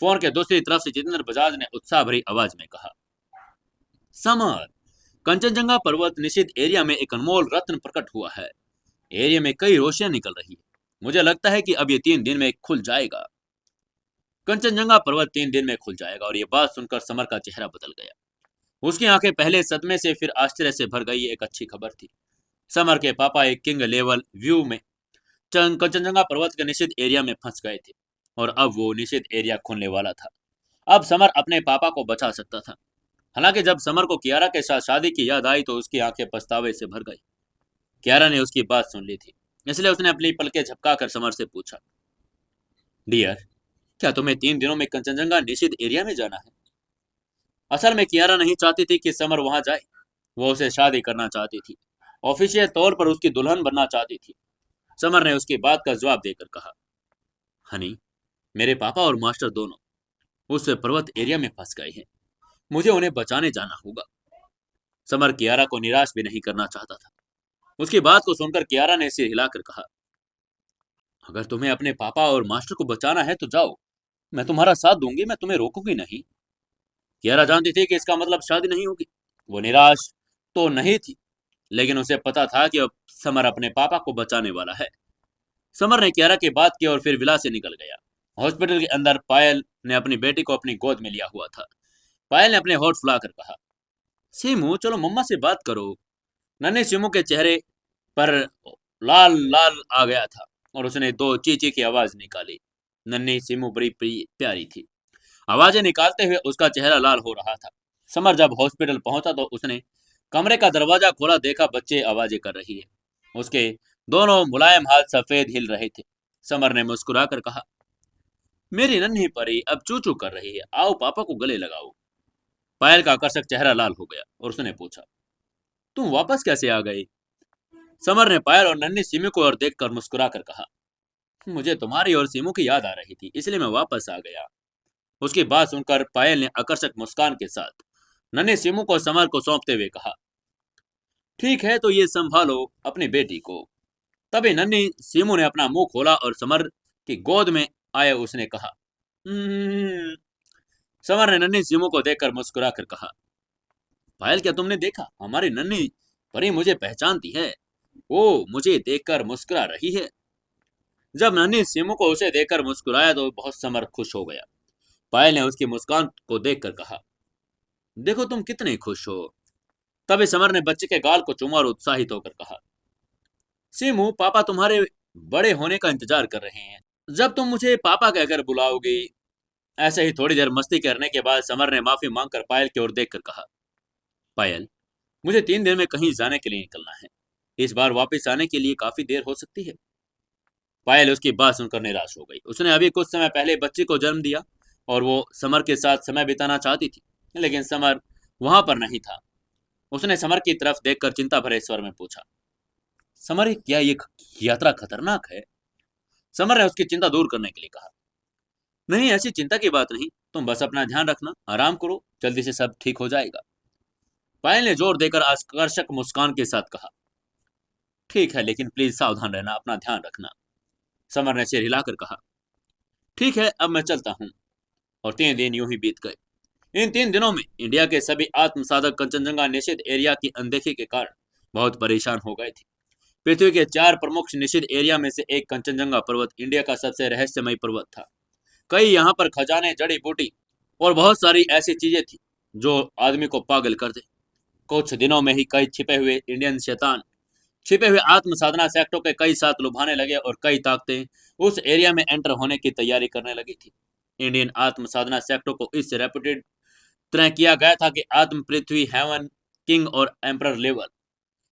फोन के दूसरी तरफ से जतेंद्र बजाज ने उत्साह भरी आवाज में कहा, समर, कंचनजंगा पर्वत निषिद्ध एरिया में एक अनमोल रत्न प्रकट हुआ है। एरिया में कई रोशनियां निकल रही है। मुझे लगता है कि अब ये 3 दिन में खुल जाएगा। कंचनजंगा पर्वत 3 दिन में खुल जाएगा। और ये बात सुनकर समर का चेहरा बदल गया। उसकी आंखें पहले सदमे से फिर आश्चर्य से भर गई। एक अच्छी खबर थी। समर के पापा एक किंग लेवल व्यू में कंचनजंगा पर्वत के निषिद्ध एरिया में फंस गए थे और अब वो निषिद्ध एरिया खुलने वाला था। अब समर अपने पापा को बचा सकता था। हालांकि जब समर को कियारा के साथ शादी की याद आई तो उसकी आंखें पछतावे से भर गई। कियारा ने उसकी बात सुन ली थी, इसलिए उसने अपनी पलकें झपकाकर समर से पूछा, डियर, क्या तुम्हें 3 दिनों में कंचनजंगा निषिद्ध एरिया में जाना है? असल में कियारा नहीं चाहती थी कि समर वहां जाए। वो उसे शादी करना चाहती थी। ऑफिशियल तौर पर उसकी दुल्हन बनना चाहती थी। समर ने उसकी बात का जवाब देकर कहा, हनी, मेरे पापा और मास्टर दोनों उस पर्वत एरिया में फंस गए हैं। मुझे उन्हें बचाने जाना होगा। समर कियारा को निराश भी नहीं करना चाहता था। उसकी बात को सुनकर कियारा ने सिर हिलाकर कहा, अगर तुम्हें अपने पापा और मास्टर को बचाना है तो जाओ। मैं तुम्हारा साथ दूंगी, मैं तुम्हें रोकूंगी नहीं। कियारा जानती थी कि इसका मतलब शादी नहीं होगी। वो निराश तो नहीं थी, लेकिन उसे पता था कि अब समर अपने पापा को बचाने वाला है। समर ने कियारा की बात की और फिर विला से निकल गया। हॉस्पिटल के अंदर पायल ने अपनी बेटी को अपनी गोद में लिया हुआ था। पायल ने अपने होठ फुलाकर कहा, सीमू, चलो मम्मा से बात करो। नन्हे सीमू के चेहरे पर लाल लाल आ गया था और उसने दो चीची की आवाज निकाली। नन्ही सीमू बड़ी प्यारी थी। आवाजें निकालते हुए उसका चेहरा लाल हो रहा था। समर जब हॉस्पिटल पहुंचा तो उसने कमरे का दरवाजा खोला, देखा बच्चे आवाजें कर रही है। उसके दोनों मुलायम हाथ सफेद हिल रहे थे। समर ने मुस्कुराकर कहा, मेरी नन्ही परी अब चू चू कर रही है, आओ पापा को गले लगाओ। पायल का आकर्षक चेहरा लाल हो गया और उसने पूछा, तुम वापस कैसे आ गए? समर ने पायल और नन्ही सीमू को और देखकर मुस्कुराकर कहा, मुझे तुम्हारी और सीमू की याद आ रही थी, इसलिए मैं वापस आ गया। उसकी बात सुनकर पायल ने आकर्षक मुस्कान के साथ नन्हे सीमू को समर को सौंपते हुए कहा, ठीक है, तो ये संभालो अपनी बेटी को। तभी नन्ही सीमू ने अपना मुंह खोला और समर की गोद में आए उसने कहा, "हम्म।" समर ने नन्ही सीमू को देखकर मुस्कुरा कर कहा, पायल, क्या तुमने देखा? हमारी नन्ही परी मुझे पहचानती है। वो मुझे देखकर मुस्कुरा रही है। जब नन्ही सीमू को उसे देखकर मुस्कुराया तो बहुत समर खुश हो गया। पायल ने उसकी मुस्कान को देखकर कहा, देखो तुम कितने खुश हो। तभी समर ने बच्चे के गाल को चूमा और उत्साहित होकर कहा, सीमू पापा तुम्हारे बड़े होने का इंतजार कर रहे हैं। जब तुम मुझे पापा कहकर बुलाओगी। ऐसे ही थोड़ी देर मस्ती करने के बाद समर ने माफी मांगकर पायल की ओर देखकर कहा, पायल, मुझे 3 दिन में कहीं जाने के लिए निकलना है। इस बार वापस आने के लिए काफी देर हो सकती है। पायल उसकी बात सुनकर निराश हो गई। उसने अभी कुछ समय पहले बच्ची को जन्म दिया और वो समर के साथ समय बिताना चाहती थी, लेकिन समर वहां पर नहीं था। उसने समर की तरफ देखकर चिंता भरे स्वर में पूछा, समर क्या ये यात्रा खतरनाक है? समर ने उसकी चिंता दूर करने के लिए कहा, नहीं ऐसी चिंता की बात नहीं, तुम बस अपना ध्यान रखना, आराम करो, जल्दी से सब ठीक हो जाएगा। पायल ने जोर देकर आकर्षक मुस्कान के साथ कहा, ठीक है लेकिन प्लीज सावधान रहना, अपना ध्यान रखना। समर ने सिर हिलाकर कहा, ठीक है अब मैं चलता हूँ। और 3 दिन यूं ही बीत गए। इन 3 दिनों में इंडिया के सभी आत्मसाधक कंचनजंगा निषिद्ध एरिया की अनदेखी के कारण बहुत परेशान हो गए थे। पृथ्वी के 4 प्रमुख निषिद्ध एरिया में से एक कंचनजंगा पर्वत इंडिया का सबसे रहस्यमयी पर्वत था। कई यहाँ पर खजाने, जड़ी बूटी और बहुत सारी ऐसी चीजें थी जो आदमी को पागल कर दे। कुछ दिनों में ही कई छिपे हुए इंडियन शैतान छिपे हुए आत्म साधना सेक्टों के कई साथ लुभाने लगे और कई ताकतें उस एरिया में एंटर होने की तैयारी करने लगी थी। इंडियन आत्म साधना सेक्टों को इस रेपुटेड तरह किया गया था कि आत्म पृथ्वी हेवन किंग और एम्परर लेवल।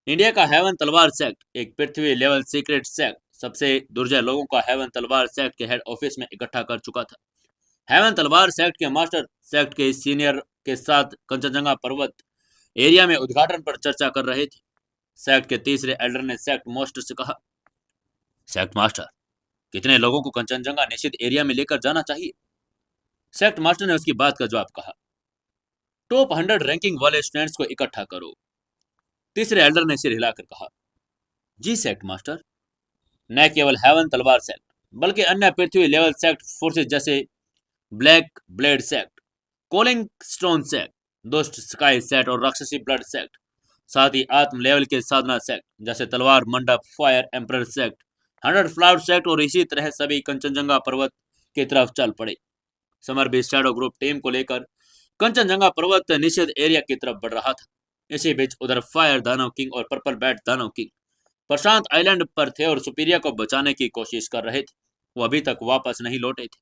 इंडिया का हेवन तलवार सेक्ट एक पृथ्वी लेवल सीक्रेट सेक्ट सबसे दुर्जय लोगों का हेवन तलवार सेक्ट के हेड ऑफिस में इकट्ठा कर चुका था। हेवन तलवार सेक्ट के मास्टर सेक्ट के सीनियर के साथ कंचनजंगा पर्वत एरिया में उद्घाटन पर चर्चा कर रहे थे। सेक्ट के तीसरे एल्डर ने सेक्ट मास्टर से कहा, सेक्ट मास्टर, कितने लोगों को कंचनजंगा निषिद्ध एरिया में लेकर जाना चाहिए? सेक्ट मास्टर ने उसकी बात का जवाब कहा, टॉप 100 रैंकिंग वाले स्टूडेंट्स को इकट्ठा करो। तीसरे एल्डर ने सिर हिलाकर कहा, जी सेक्ट मास्टर। न केवल हेवन तलवार सेक्ट बल्कि अन्य पृथ्वी लेवल सेक्ट फोर्सेस जैसे ब्लैक ब्लेड सेक्ट, कोलिंग स्टोन सेक्ट, दुष्ट स्काई सेक्ट और राक्षसी ब्लड सेक्ट, साथ ही आत्म लेवल के साधना सेक्ट जैसे तलवार मंडप, fire emperor sect, 100 flower sect और इसी तरह सभी कंचनजंगा पर्वत की तरफ चल पड़े। समर भी शैडो ग्रुप टीम को लेकर कंचनजंगा पर्वत निषेध एरिया की तरफ बढ़ रहा था। इसी बीच उधर फायर दानव किंग और पर्पल बैट दानव किंग प्रशांत आइलैंड पर थे और सुपीरिया को बचाने की कोशिश कर रहे थे। वो अभी तक वापस नहीं लौटे थे।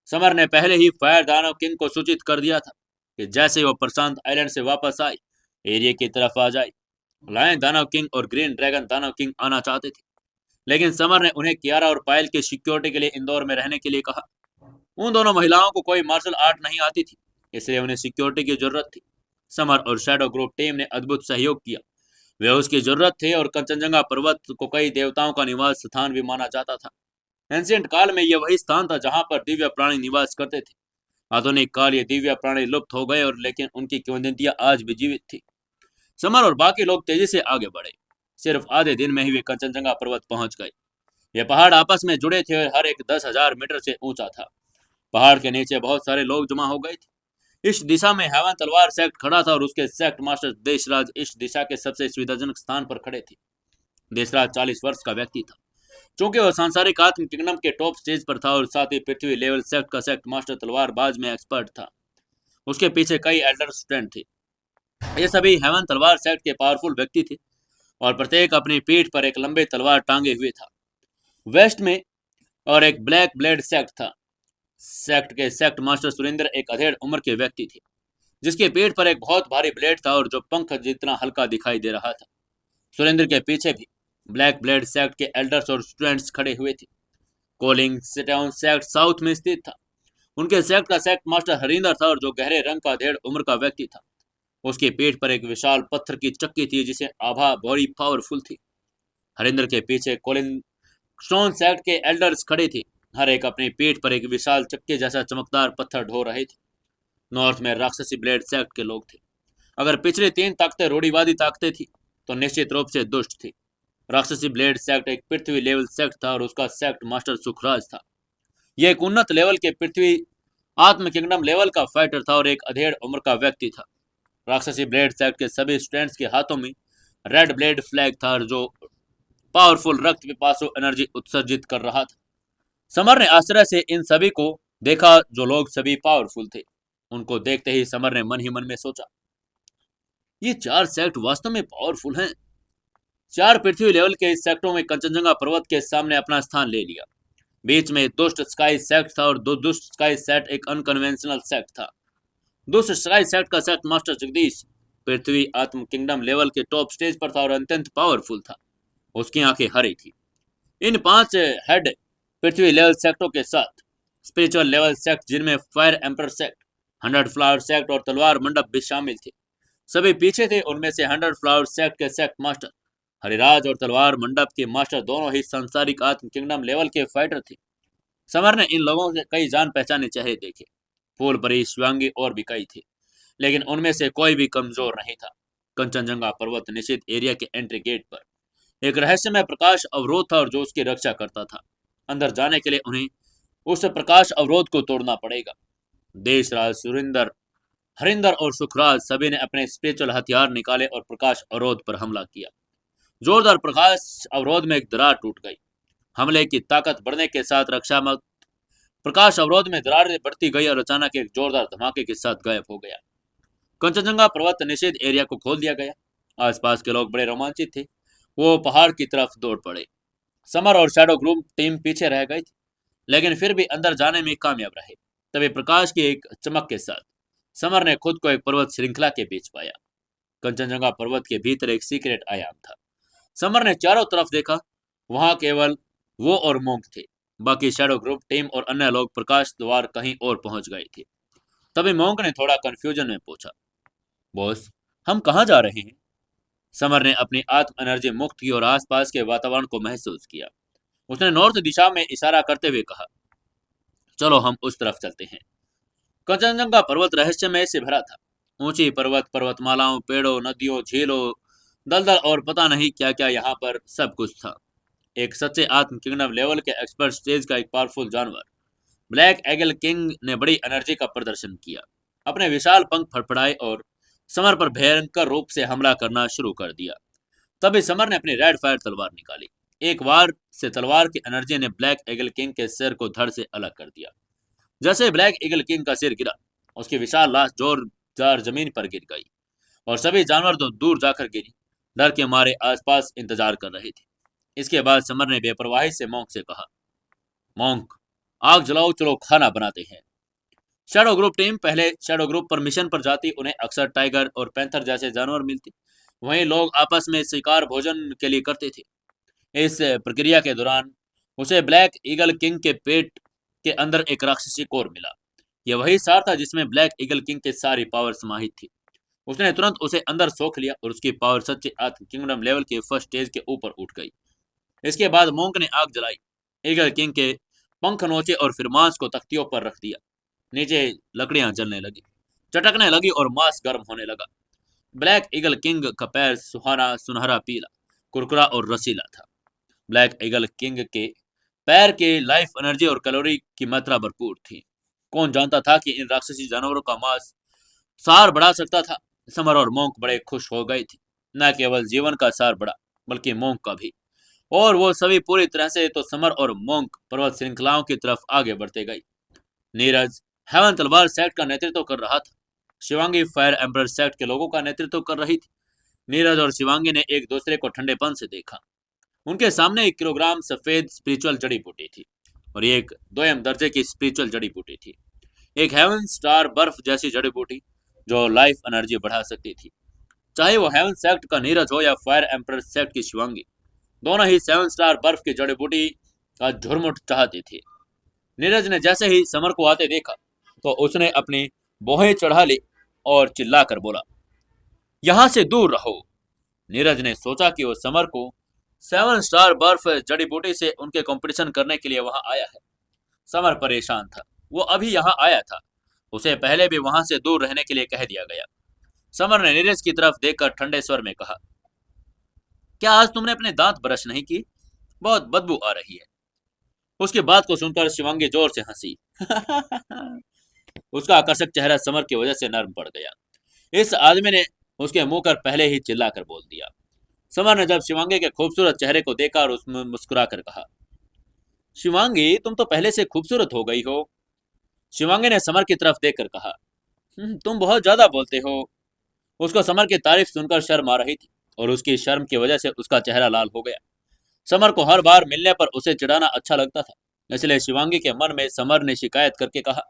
समर ने पहले ही फायर दानव किंग को सूचित कर दिया था कि जैसे ही वो प्रशांत आइलैंड से वापस आए एरिया की तरफ आ जाए। लायन दानव किंग और ग्रीन ड्रैगन दानव किंग आना चाहते थे, लेकिन समर ने उन्हें कियारा और पायल की सिक्योरिटी के लिए इंदौर में रहने के लिए कहा। उन दोनों महिलाओं को कोई मार्शल आर्ट नहीं आती थी, इसलिए उन्हें सिक्योरिटी की जरूरत थी। समर और शैडो ग्रुप टीम ने अद्भुत सहयोग किया। वे उसकी जरूरत थे और कंचनजंगा पर्वत को कई देवताओं का निवास स्थान भी माना जाता था। एंशिएंट काल में यह वही स्थान था जहां पर दिव्य प्राणी निवास करते थे। आधुनिक काल ये दिव्य प्राणी लुप्त हो गए और लेकिन उनकी किंवदंतियां आज भी जीवित थी। समर और बाकी लोग तेजी से आगे बढ़े। सिर्फ आधे दिन में ही वे कंचनजंगा पर्वत पहुंच गए। ये पहाड़ आपस में जुड़े थे और हर एक 10,000 मीटर से ऊंचा था। पहाड़ के नीचे बहुत सारे लोग जमा हो गए थे। इस दिशा में हेवन तलवार सेक्ट खड़ा था और उसके सेक्ट मास्टर देशराज इस दिशा के सबसे सुविधाजनक स्थान पर खड़े थे। देशराज 40 वर्ष का व्यक्ति था। चूंकि वह सांसारिक आत्म किंगडम के टॉप स्टेज पर था और साथ ही पृथ्वी लेवल सेक्ट का सेक्ट मास्टर तलवारबाज में एक्सपर्ट था। उसके पीछे कई एल्डर स्टूडेंट थे। ये सभी हेवन तलवार सेक्ट के पावरफुल व्यक्ति थे और प्रत्येक अपनी पीठ पर एक लंबे तलवार टांगे हुए था। वेस्ट में और एक ब्लैक ब्लेड सेक्ट था। सेक्ट के सेक्ट मास्टर सुरेंद्र एक अधेड़ उम्र के व्यक्ति थे, जिसके पीठ पर एक बहुत भारी ब्लेड था और जो पंख जितना हल्का दिखाई दे रहा था। सुरेंद्र के पीछे भी ब्लैक ब्लेड सेक्ट के एल्डर्स और स्टूडेंट्स खड़े हुए थे। कोलिंग स्टाउन सेक्ट साउथ में स्थित था। उनके सेक्ट का सेक्ट मास्टर हरिंदर था और जो गहरे रंग का अधेड़ उम्र का व्यक्ति था। उसकी पीठ पर एक विशाल पत्थर की चक्की थी जिसे आभा बड़ी पावरफुल थी। हरिंदर के पीछे कोलिंग स्टोन सेक्ट के एल्डर्स खड़े थे। हर एक अपनी पीठ पर एक विशाल चक्के जैसा चमकदार पत्थर ढो रहे थे। नॉर्थ में राक्षसी ब्लेड सेक्ट के लोग थे। अगर पिछले 3 ताकतें रूढ़िवादी ताकतें थी तो निश्चित रूप से दुष्ट थी। राक्षसी ब्लेड सेक्ट एक पृथ्वी लेवल सेक्ट था और उसका सेक्ट मास्टर सुखराज था। यह एक उन्नत लेवल के पृथ्वी आत्म किंगडम लेवल का फाइटर था और एक अधेड़ उम्र का व्यक्ति था। राक्षसी ब्लेड सेक्ट के सभी स्टूडेंट्स के हाथों में रेड ब्लेड फ्लैग था जो पावरफुल रक्त पिपासु एनर्जी उत्सर्जित कर रहा था। समर ने आश्चर्य से इन सभी को देखा, जो लोग सभी पावरफुल थे। उनको देखते ही समर ने मन ही मन में सोचा, ये 4 सेक्ट वास्तव में पावरफुल हैं। 4 पृथ्वी लेवल के इस सेक्टरों में कंचनजंगा पर्वत के सामने अपना स्थान ले लिया। बीच में दुष्ट स्काई सेक्ट था और दो दुष्ट स्काई सेक्ट एक अनकन्वेंशनल सेक्ट था। दुष्ट स्काई सेक्ट का सेक्ट मास्टर जगदीश पृथ्वी आत्म किंगडम लेवल के टॉप स्टेज पर था और अत्यंत पावरफुल था। उसकी आंखें हरी थी। इन 5 हेड पृथ्वी लेवल सेक्टरों के साथ स्पिरिचुअल लेवल सेक्ट, जिनमें fire emperor sect, 100 flower sect और तलवार मंडप भी शामिल थे, सभी पीछे थे। उनमें से 100 फ्लावर सेक्ट के सेक्ट मास्टर हरिराज और तलवार मंडप के मास्टर दोनों ही सांसारिक आत्म किंगडम लेवल के फाइटर थे। समर ने इन लोगों से कई जान पहचाने चेहरे देखे। फूल परी, शिवांगी और भी कई थे, लेकिन उनमें से कोई भी कमजोर नहीं था। कंचनजंगा पर्वत निषिद्ध एरिया के एंट्री गेट पर एक रहस्यमय प्रकाश अवरोध था और जो उसकी रक्षा करता था। अंदर जाने के लिए उन्हें उस प्रकाश अवरोध को तोड़ना पड़ेगा। देशराज, सुरिंदर, हरिंदर और सुखराज सभी ने अपने स्पिरिचुअल हथियार निकाले और प्रकाश अवरोध पर हमला किया। जोरदार प्रकाश अवरोध में एक दरार टूट गई। हमले की ताकत बढ़ने के साथ रक्षात्मक प्रकाश अवरोध में दरारें बढ़ती गई और अचानक एक जोरदार धमाके के साथ गायब हो गया। कंचनजंगा पर्वत निषेध एरिया को खोल दिया गया। आसपास के लोग बड़े रोमांचित थे। वो पहाड़ की तरफ दौड़ पड़े। समर और शैडो ग्रुप टीम पीछे रह गई थी, लेकिन फिर भी अंदर जाने में कामयाब रहे। तभी प्रकाश की एक चमक के साथ समर ने खुद को एक पर्वत श्रृंखला के बीच पाया। कंचनजंगा पर्वत के भीतर एक सीक्रेट आयाम था। समर ने चारों तरफ देखा। वहां केवल वो और मोंक थे। बाकी शैडो ग्रुप टीम और अन्य लोग प्रकाश द्वार कहीं और पहुंच गए थे। तभी मोंक ने थोड़ा कंफ्यूजन में पूछा, बॉस, हम कहाँ जा रहे हैं? समर ने अपनी आत्म एनर्जी मुक्त की और आसपास के वातावरण को महसूस किया। उसने नॉर्थ दिशा में इशारा करते हुए कहा, चलो हम उस तरफ चलते हैं। कंचनजंगा पर्वत रहस्यमय से भरा था। ऊंची पर्वत, पर्वतमालाओं, पेड़ों, नदियों, झीलों, दलदल और पता नहीं क्या क्या यहाँ पर सब कुछ था। एक सच्चे आत्म किंगडम लेवल के एक्सपर्ट स्टेज का एक पावरफुल जानवर ब्लैक एगल किंग ने बड़ी एनर्जी का प्रदर्शन किया। अपने विशाल पंख फड़फड़ाए और समर पर भयंकर रूप से हमला करना शुरू कर दिया। तभी समर ने अपनी रेड फायर तलवार निकाली। एक वार से तलवार की एनर्जी ने ब्लैक एगल किंग के सिर को धड़ से अलग कर दिया। जैसे ब्लैक ईगल किंग का सिर गिरा, उसकी विशाल लाश जोरदार जमीन पर गिर गई और सभी जानवर तो दूर जाकर गिरी, डर के मारे आसपास इंतजार कर रहे थे। इसके बाद समर ने बेपरवाही से मोंक से कहा, मोंक, आग जलाओ, चलो खाना बनाते हैं। शैडो ग्रुप टीम पहले शैडो ग्रुप पर मिशन पर जाती, उन्हें अक्सर टाइगर और पैंथर जैसे जानवर मिलते। वहीं लोग आपस में शिकार भोजन के लिए करते थे। इस प्रक्रिया के दौरान उसे ब्लैक ईगल किंग के पेट के अंदर एक राक्षसी कोर मिला। यह वही सार था जिसमें ब्लैक ईगल किंग की सारी पावर समाहित थी। उसने तुरंत उसे अंदर सोख लिया और उसकी पावर सच्चे आत्म किंगडम लेवल के फर्स्ट स्टेज के ऊपर उठ गई। इसके बाद मोंक ने आग जलाई, ईगल किंग के पंख नोचे और फिर मांस को तख्तियों पर रख दिया। नीचे लकड़ियां जलने लगी, चटकने लगी और मांस गर्म होने लगा। ब्लैक ईगल किंग का पैर सुहाना सुनहरा पीला, कुरकुरा और रसीला था। ब्लैक ईगल किंग के पैर के लाइफ एनर्जी और कैलोरी की मात्रा भरपूर थी। कौन जानता था कि इन राक्षसी जानवरों का मांस सार बढ़ा सकता था। समर और मोंक बड़े खुश हो गए थे। न केवल जीवन का सार बढ़ा, बल्कि मोंक का भी। और वो सभी पूरी तरह से तो समर और मोंक पर्वत श्रृंखलाओं की तरफ आगे बढ़ते गए। नीरज हेवन तलवार सेक्ट का नेतृत्व कर रहा था। शिवांगी फायर एम्पर सेक्ट के लोगों का नेतृत्व कर रही थी। नीरज और शिवांगी ने एक दूसरे को ठंडेपन से देखा। उनके सामने 1 किलोग्राम सफेद स्पिरिचुअल जड़ी बूटी थी और एक दोयम दर्जे की स्पिरिचुअल जड़ी बूटी थी। एक हेवन स्टार बर्फ जैसी जड़ी बूटी जो लाइफ एनर्जी बढ़ा सकती थी। चाहे वो हेवन सेक्ट का नीरज हो या फायर एम्पर सेक्ट की शिवांगी, दोनों ही 7 स्टार बर्फ की जड़ी बूटी का झुरमुट चाहते थे। नीरज ने जैसे ही समर को आते देखा तो उसने अपनी बोहें चढ़ा ली और चिल्लाकर बोला, यहां से दूर रहो। नीरज ने सोचा कि वो समर को 7 स्टार बर्फ जड़ी बूटी से उनके कंपटीशन करने के लिए वहां आया है। समर परेशान था। वो अभी यहाँ आया था। उसे पहले भी वहां से दूर रहने के लिए कह दिया गया। समर ने नीरज की तरफ देखकर ठंडे स्वर में कहा, क्या आज तुमने अपने दांत ब्रश नहीं की? बहुत बदबू आ रही है। उसकी बात को सुनकर शिवांगी जोर से हंसी। उसका आकर्षक चेहरा समर की वजह से नर्म पड़ गया। इस आदमी ने उसके मुंह कर पहले ही चिल्लाकर बोल दिया। समर ने जब शिवांगी के खूबसूरत चेहरे को देखा और उसमें मुस्कुरा कर कहा, शिवांगी, तुम तो पहले से खूबसूरत हो गई हो। शिवांगी ने समर की तरफ देखकर कहा। तुम बहुत ज्यादा बोलते हो। उसको समर की तारीफ सुनकर शर्म आ रही थी और उसकी शर्म की वजह से उसका चेहरा लाल हो गया। समर को हर बार मिलने पर उसे चिढ़ाना अच्छा लगता था, इसलिए शिवांगी के मन में समर ने शिकायत करके कहा,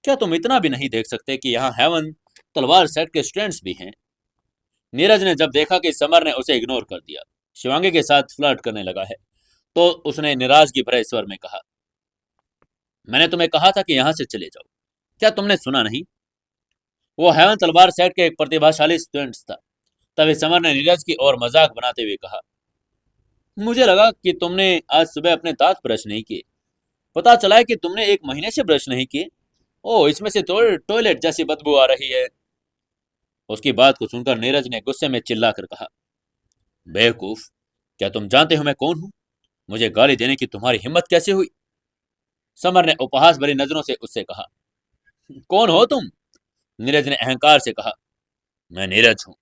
क्या तुम इतना भी नहीं देख सकते कि यहाँ हेवन तलवार सेट के स्टूडेंट्स भी हैं? नीरज ने जब देखा कि समर ने उसे इग्नोर कर दिया, शिवांगी के साथ फ्लर्ट करने लगा है, तो उसने नाराजगी भरे स्वर में कहा, मैंने तुम्हें कहा था कि यहाँ से चले जाओ, क्या तुमने सुना नहीं? वो हेवन तलवार सेट के एक प्रतिभाशाली स्टूडेंट था। तभी समर ने नीरज की ओर मजाक बनाते हुए कहा, मुझे लगा कि तुमने आज सुबह अपने दांत ब्रश नहीं किए। पता चला है कि तुमने एक महीने से ब्रश नहीं किए। ओह, इसमें से तो टॉयलेट जैसी बदबू आ रही है। उसकी बात को सुनकर नीरज ने गुस्से में चिल्लाकर कहा, बेवकूफ, क्या तुम जानते हो मैं कौन हूं? मुझे गाली देने की तुम्हारी हिम्मत कैसे हुई? समर ने उपहास भरी नजरों से उससे कहा, कौन हो तुम? नीरज ने अहंकार से कहा, मैं नीरज हूं,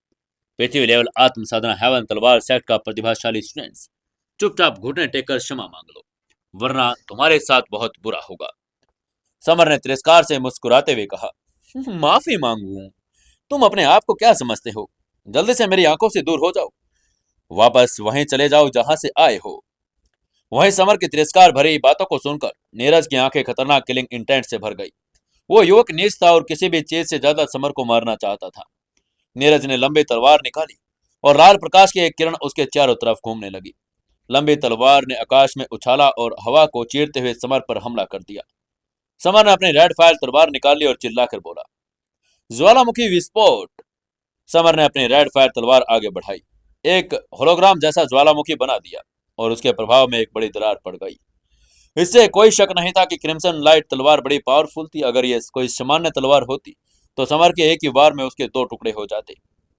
पृथ्वी लेवल आत्म साधना हेवन तलवार सेट का प्रतिभाशाली स्टूडेंट्स। चुपचाप घुटने टेक कर क्षमा मांग लो, वरना तुम्हारे साथ बहुत बुरा होगा। समर ने तिरस्कार से मुस्कुराते हुए कहा, माफी मांगू? तुम अपने आप को क्या समझते हो? जल्दी से मेरी आंखों से दूर हो जाओ, वापस वहीं चले जाओ जहां से आए हो। वहीं समर की तिरस्कार भरी बातों को सुनकर नीरज की आंखें खतरनाक किलिंग इंटेंट से भर गई। वो युवक नीच था और किसी भी चीज से ज्यादा समर को मारना चाहता था। नीरज ने लंबी तलवार निकाली और लाल प्रकाश की एक किरण उसके चारों तरफ घूमने लगी। लंबी तलवार ने आकाश में उछाला और हवा को चीरते हुए समर पर हमला कर दिया। समर ने अपनी रेड फायर तलवार निकाली और चिल्लाकर बोला, ज्वालामुखी विस्फोट। समर ने अपनी रेड फायर तलवार आगे बढ़ाई, एक होलोग्राम जैसा ज्वालामुखी बना दिया और उसके प्रभाव में एक बड़ी दरार पड़ गई। इससे कोई शक नहीं था कि क्रिम्सन लाइट तलवार बड़ी पावरफुल थी। अगर ये कोई सामान्य तलवार होती तो समर के एक ही वार में उसके दो टुकड़े हो जाते।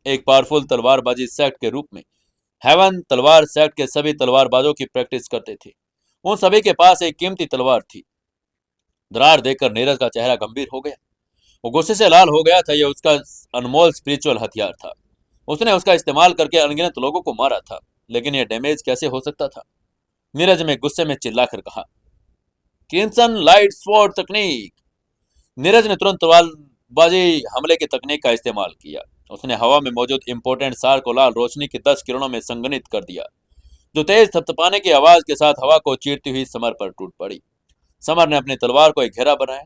एक पावरफुल तलवारबाजी सेक्ट के रूप में हेवन तलवार सेक्ट के सभी तलवारबाजों की प्रैक्टिस करते थे। उन सभी के पास एक कीमती तलवार थी। दरार देखकर नीरज का चेहरा गंभीर हो गया। वो गुस्से से लाल हो गया था। यह उसका अनमोल स्पिरिचुअल हथियार था। उसने उसका इस्तेमाल करके अनगिनत लोगों को मारा था, लेकिन यह डैमेज कैसे हो सकता था? नीरज में गुस्से में चिल्लाकर कहा, क्रिम्सन लाइट स्वॉर्ड तकनीक। नीरज ने तुरंत तलवारबाजी हमले की तकनीक का इस्तेमाल किया। उसने हवा में मौजूद इंपोर्टेंट सार को लाल रोशनी की 10 किरणों में संगनित कर दिया, जो तेज थपथपाने की आवाज के साथ हवा को चीरती हुई समर पर टूट पड़ी। समर ने अपनी तलवार को एक घेरा बनाया।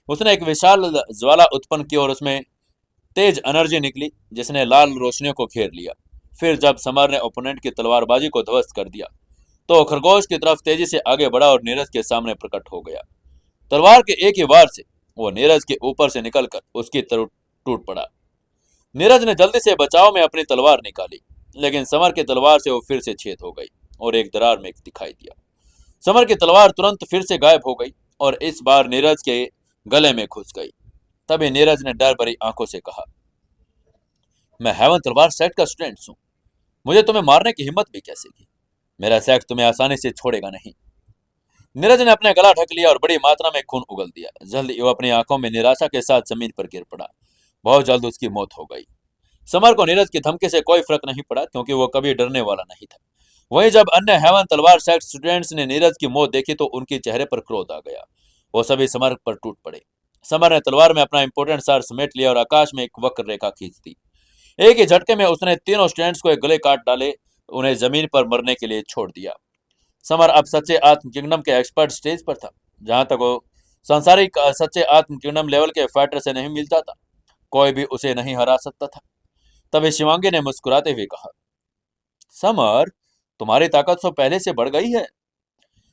उसने एक विशाल ज्वाला उत्पन्न की और उसमें तेज एनर्जी निकली, जिसने लाल रोशनियों को घेर लिया। फिर जब समर ने ओपोनेंट की तलवारबाजी को ध्वस्त कर दिया, तो खरगोश की तरफ तेजी से आगे बढ़ा और नीरज के सामने प्रकट हो गया। तलवार के एक ही वार से वो नीरज के ऊपर से निकलकर उसकी तरफ टूट पड़ा। नीरज ने जल्दी से बचाव में अपनी तलवार निकाली, लेकिन समर की तलवार से वो फिर से छेद हो गई और एक दरार में दिखाई दिया। समर की तलवार तुरंत फिर से गायब हो गई और इस बार नीरज के गले में घुस गई। तभी नीरज ने डर भरी आंखों से कहा, मैं हेवन तलवार सेट का स्टूडेंट हूं, मुझे तुम्हें मारने की हिम्मत भी कैसे की? मेरा सेट तुम्हें आसानी से छोड़ेगा नहीं। नीरज ने अपना गला ढक लिया और बड़ी मात्रा में खून उगल दिया। जल्द वो अपनी आंखों में निराशा के साथ जमीन पर गिर पड़ा। बहुत जल्द उसकी मौत हो गई। समर को नीरज की धमकी से कोई फर्क नहीं पड़ा, क्योंकि वो कभी डरने वाला नहीं था। वहीं जब अन्य हेवन तलवार सेट स्टूडेंट्स ने नीरज की मौत देखी तो उनके चेहरे पर क्रोध आ गया। वो सभी समर पर टूट पड़े। समर ने तलवार में अपना इंपोर्टेंट सार समेट लिया और आकाश में एक वक्र रेखा खींच दी। एक ही झटके में उसने तीनों स्टूडेंट्स को एक गले काट डाले, उन्हें जमीन पर मरने के लिए छोड़ दिया। समर अब सच्चे आत्म किंगडम के एक्सपर्ट स्टेज पर था। जहां तक वो सांसारिक सच्चे आत्म किंगडम लेवल के फाइटर से नहीं मिलता था, कोई भी उसे नहीं हरा सकता था। तभी शिवांगी ने मुस्कुराते हुए कहा, समर, तुम्हारी ताकत तो पहले से बढ़ गई है।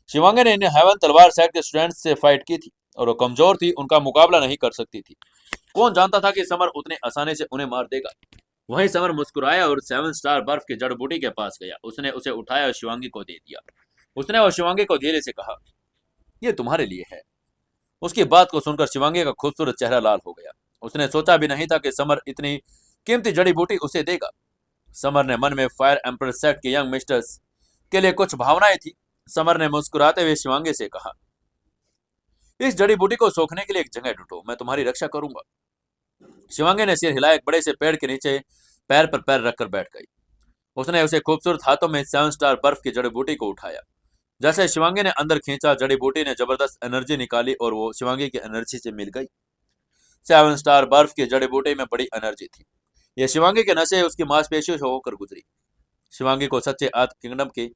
शिवांगी ने इन हेवन तलवार सेट के स्टूडेंट्स से फाइट की थी और वो कमजोर थी, उनका मुकाबला नहीं कर सकती थी। कौन जानता था कि समर उतने आसानी से उन्हें मार देगा। वहीं समर मुस्कुराया और 7 स्टार बर्फ की जड़ बूटी के पास गया। उसने उसे उठाया और शिवांगी को दे दिया। उसने और शिवांगी को धीरे से कहा, ये तुम्हारे लिए है। उसकी बात को सुनकर शिवांगी का खूबसूरत चेहरा लाल हो गया। उसने सोचा भी नहीं था कि समर इतनी कीमती जड़ी बूटी उसे देगा। समर ने मन में फायर एम्पर सेट के यंग मिस्टर्स के लिए कुछ भावनाएं थी। समर ने मुस्कुराते हुए शिवांगी से कहा, इस जड़ी बूटी को सोखने के लिए एक जगह ढूंढो, मैं तुम्हारी रक्षा करूंगा। शिवांगी ने सिर हिलाया, एक बड़े से पेड़ के नीचे पैर पर पैर रखकर बैठ गई। उसने उसे खूबसूरत हाथों में 7 स्टार बर्फ की जड़ी बूटी को उठाया। जैसे शिवांगी ने अंदर खींचा, जड़ी बूटी ने जबरदस्त एनर्जी निकाली और वो शिवांगी की एनर्जी से मिल गई। 7 स्टार बर्फ की जड़ी बूटी में बड़ी एनर्जी थी। यह शिवांगी के नशे उसकी मांसपेशियों से होकर गुजरी। शिवांगी को सच्चे आत्म किंगडम की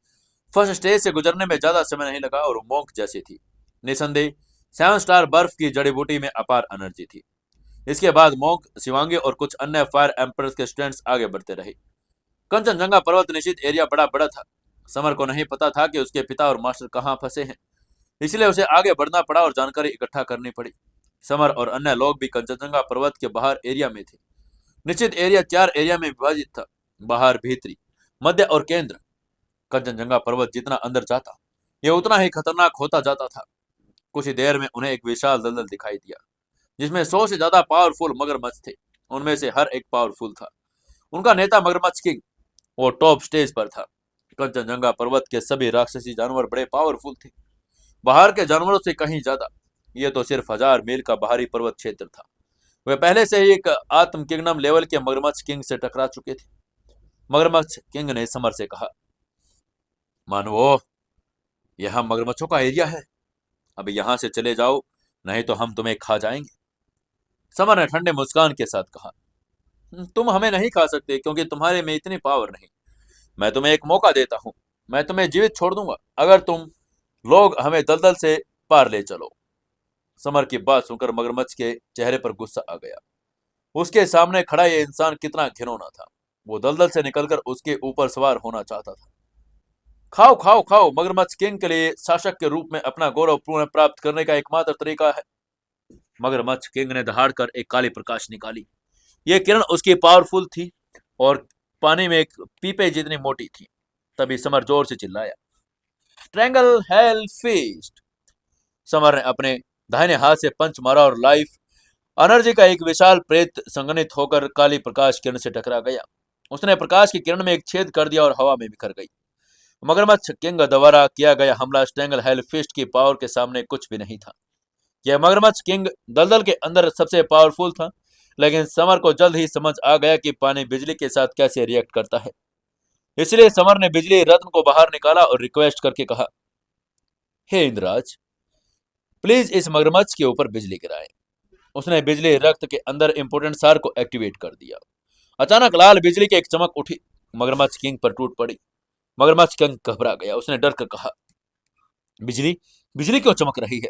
फर्स्ट स्टेज से गुजरने में ज्यादा समय नहीं लगा और वो मोंक जैसी थी। निसंदेह 7 स्टार बर्फ की जड़ी बूटी में अपार एनर्जी थी। इसके बाद मोंक, शिवांगी और कुछ अन्य फायर एम्पर्स के स्टूडेंट्स आगे बढ़ते रहे। कंचनजंगा पर्वत निश्चित एरिया बड़ा बड़ा था। समर को नहीं पता था कि उसके पिता और मास्टर कहाँ फंसे हैं, इसलिए उसे आगे बढ़ना पड़ा और जानकारी इकट्ठा करनी पड़ी। समर और अन्य लोग भी कंचनजंगा पर्वत के बाहर एरिया में थे। निश्चित एरिया 4 एरिया में विभाजित था, बाहर, भीतरी, मध्य और केंद्र। कंचनजंगा पर्वत जितना अंदर जाता, यह उतना ही खतरनाक होता जाता था। कुछ ही देर में उन्हें एक विशाल दलदल दिखाई दिया, जिसमें 100 से ज्यादा पावरफुल मगरमच्छ थे। उनमें से हर एक पावरफुल था। उनका नेता मगरमच्छ किंग, वो टॉप स्टेज पर था। कंचनजंगा पर्वत के सभी राक्षसी जानवर बड़े पावरफुल थे, बाहर के जानवरों से कहीं ज्यादा। ये तो सिर्फ 1000 मील का बाहरी पर्वत क्षेत्र था। वे पहले से ही एक आत्म किंगडम लेवल के मगरमच्छ किंग से टकरा चुके थे। मगरमच्छ किंग ने समर से कहा, मानवो, यह मगरमच्छों का एरिया है, अब यहां से चले जाओ, नहीं तो हम तुम्हें खा जाएंगे। समर ने ठंडे मुस्कान के साथ कहा, तुम हमें नहीं खा सकते क्योंकि तुम्हारे में इतनी पावर नहीं। मैं तुम्हें एक मौका देता हूं, मैं तुम्हें जीवित छोड़ दूंगा अगर तुम लोग हमें दलदल से पार ले चलो। समर की बात सुनकर मगरमच्छ के चेहरे पर गुस्सा आ गया। उसके सामने खड़ा ये इंसान कितना घिनौना था। वो दलदल से निकलकर उसके ऊपर सवार होना चाहता था। खाओ खाओ खाओ, मगरमच्छ किंग के लिए शासक के रूप में अपना गौरव पुनः प्राप्त करने का एकमात्र तरीका है। मगरमच्छ किंग ने दहाड़कर एक काली प्रकाश निकाली। यह किरण उसकी पावरफुल थी और पानी में एक पीपे जितनी मोटी थी। तभी समर जोर से चिल्लाया, ट्रैंगल हेल फीस्ट। समर ने अपने दाहिने हाथ से पंच मारा और लाइफ एनर्जी का एक विशाल प्रेत संगनित होकर काली प्रकाश किरण से टकरा गया। उसने प्रकाश की किरण में एक छेद कर दिया और हवा में बिखर गई। मगरमच्छ किंग द्वारा किया गया हमला स्ट्रैंगल हेल फिस्ट की पावर के सामने कुछ भी नहीं था। यह मगरमच्छ किंग दलदल के अंदर सबसे पावरफुल था, लेकिन समर को जल्द ही समझ आ गया कि पानी बिजली के साथ कैसे रिएक्ट करता है। इसलिए समर ने बिजली रत्न को बाहर निकाला और रिक्वेस्ट करके कहा, हे इंद्रराज, प्लीज इस मगरमच्छ के ऊपर बिजली गिराएं। उसने बिजली रक्त के अंदर इंपोर्टेंट सार को एक्टिवेट कर दिया। अचानक लाल बिजली की एक चमक उठी, मगरमच्छ किंग पर टूट पड़ी। मगरमच्छ किंग घबरा गया। उसने डर कर कहा, बिजली बिजली क्यों चमक रही है?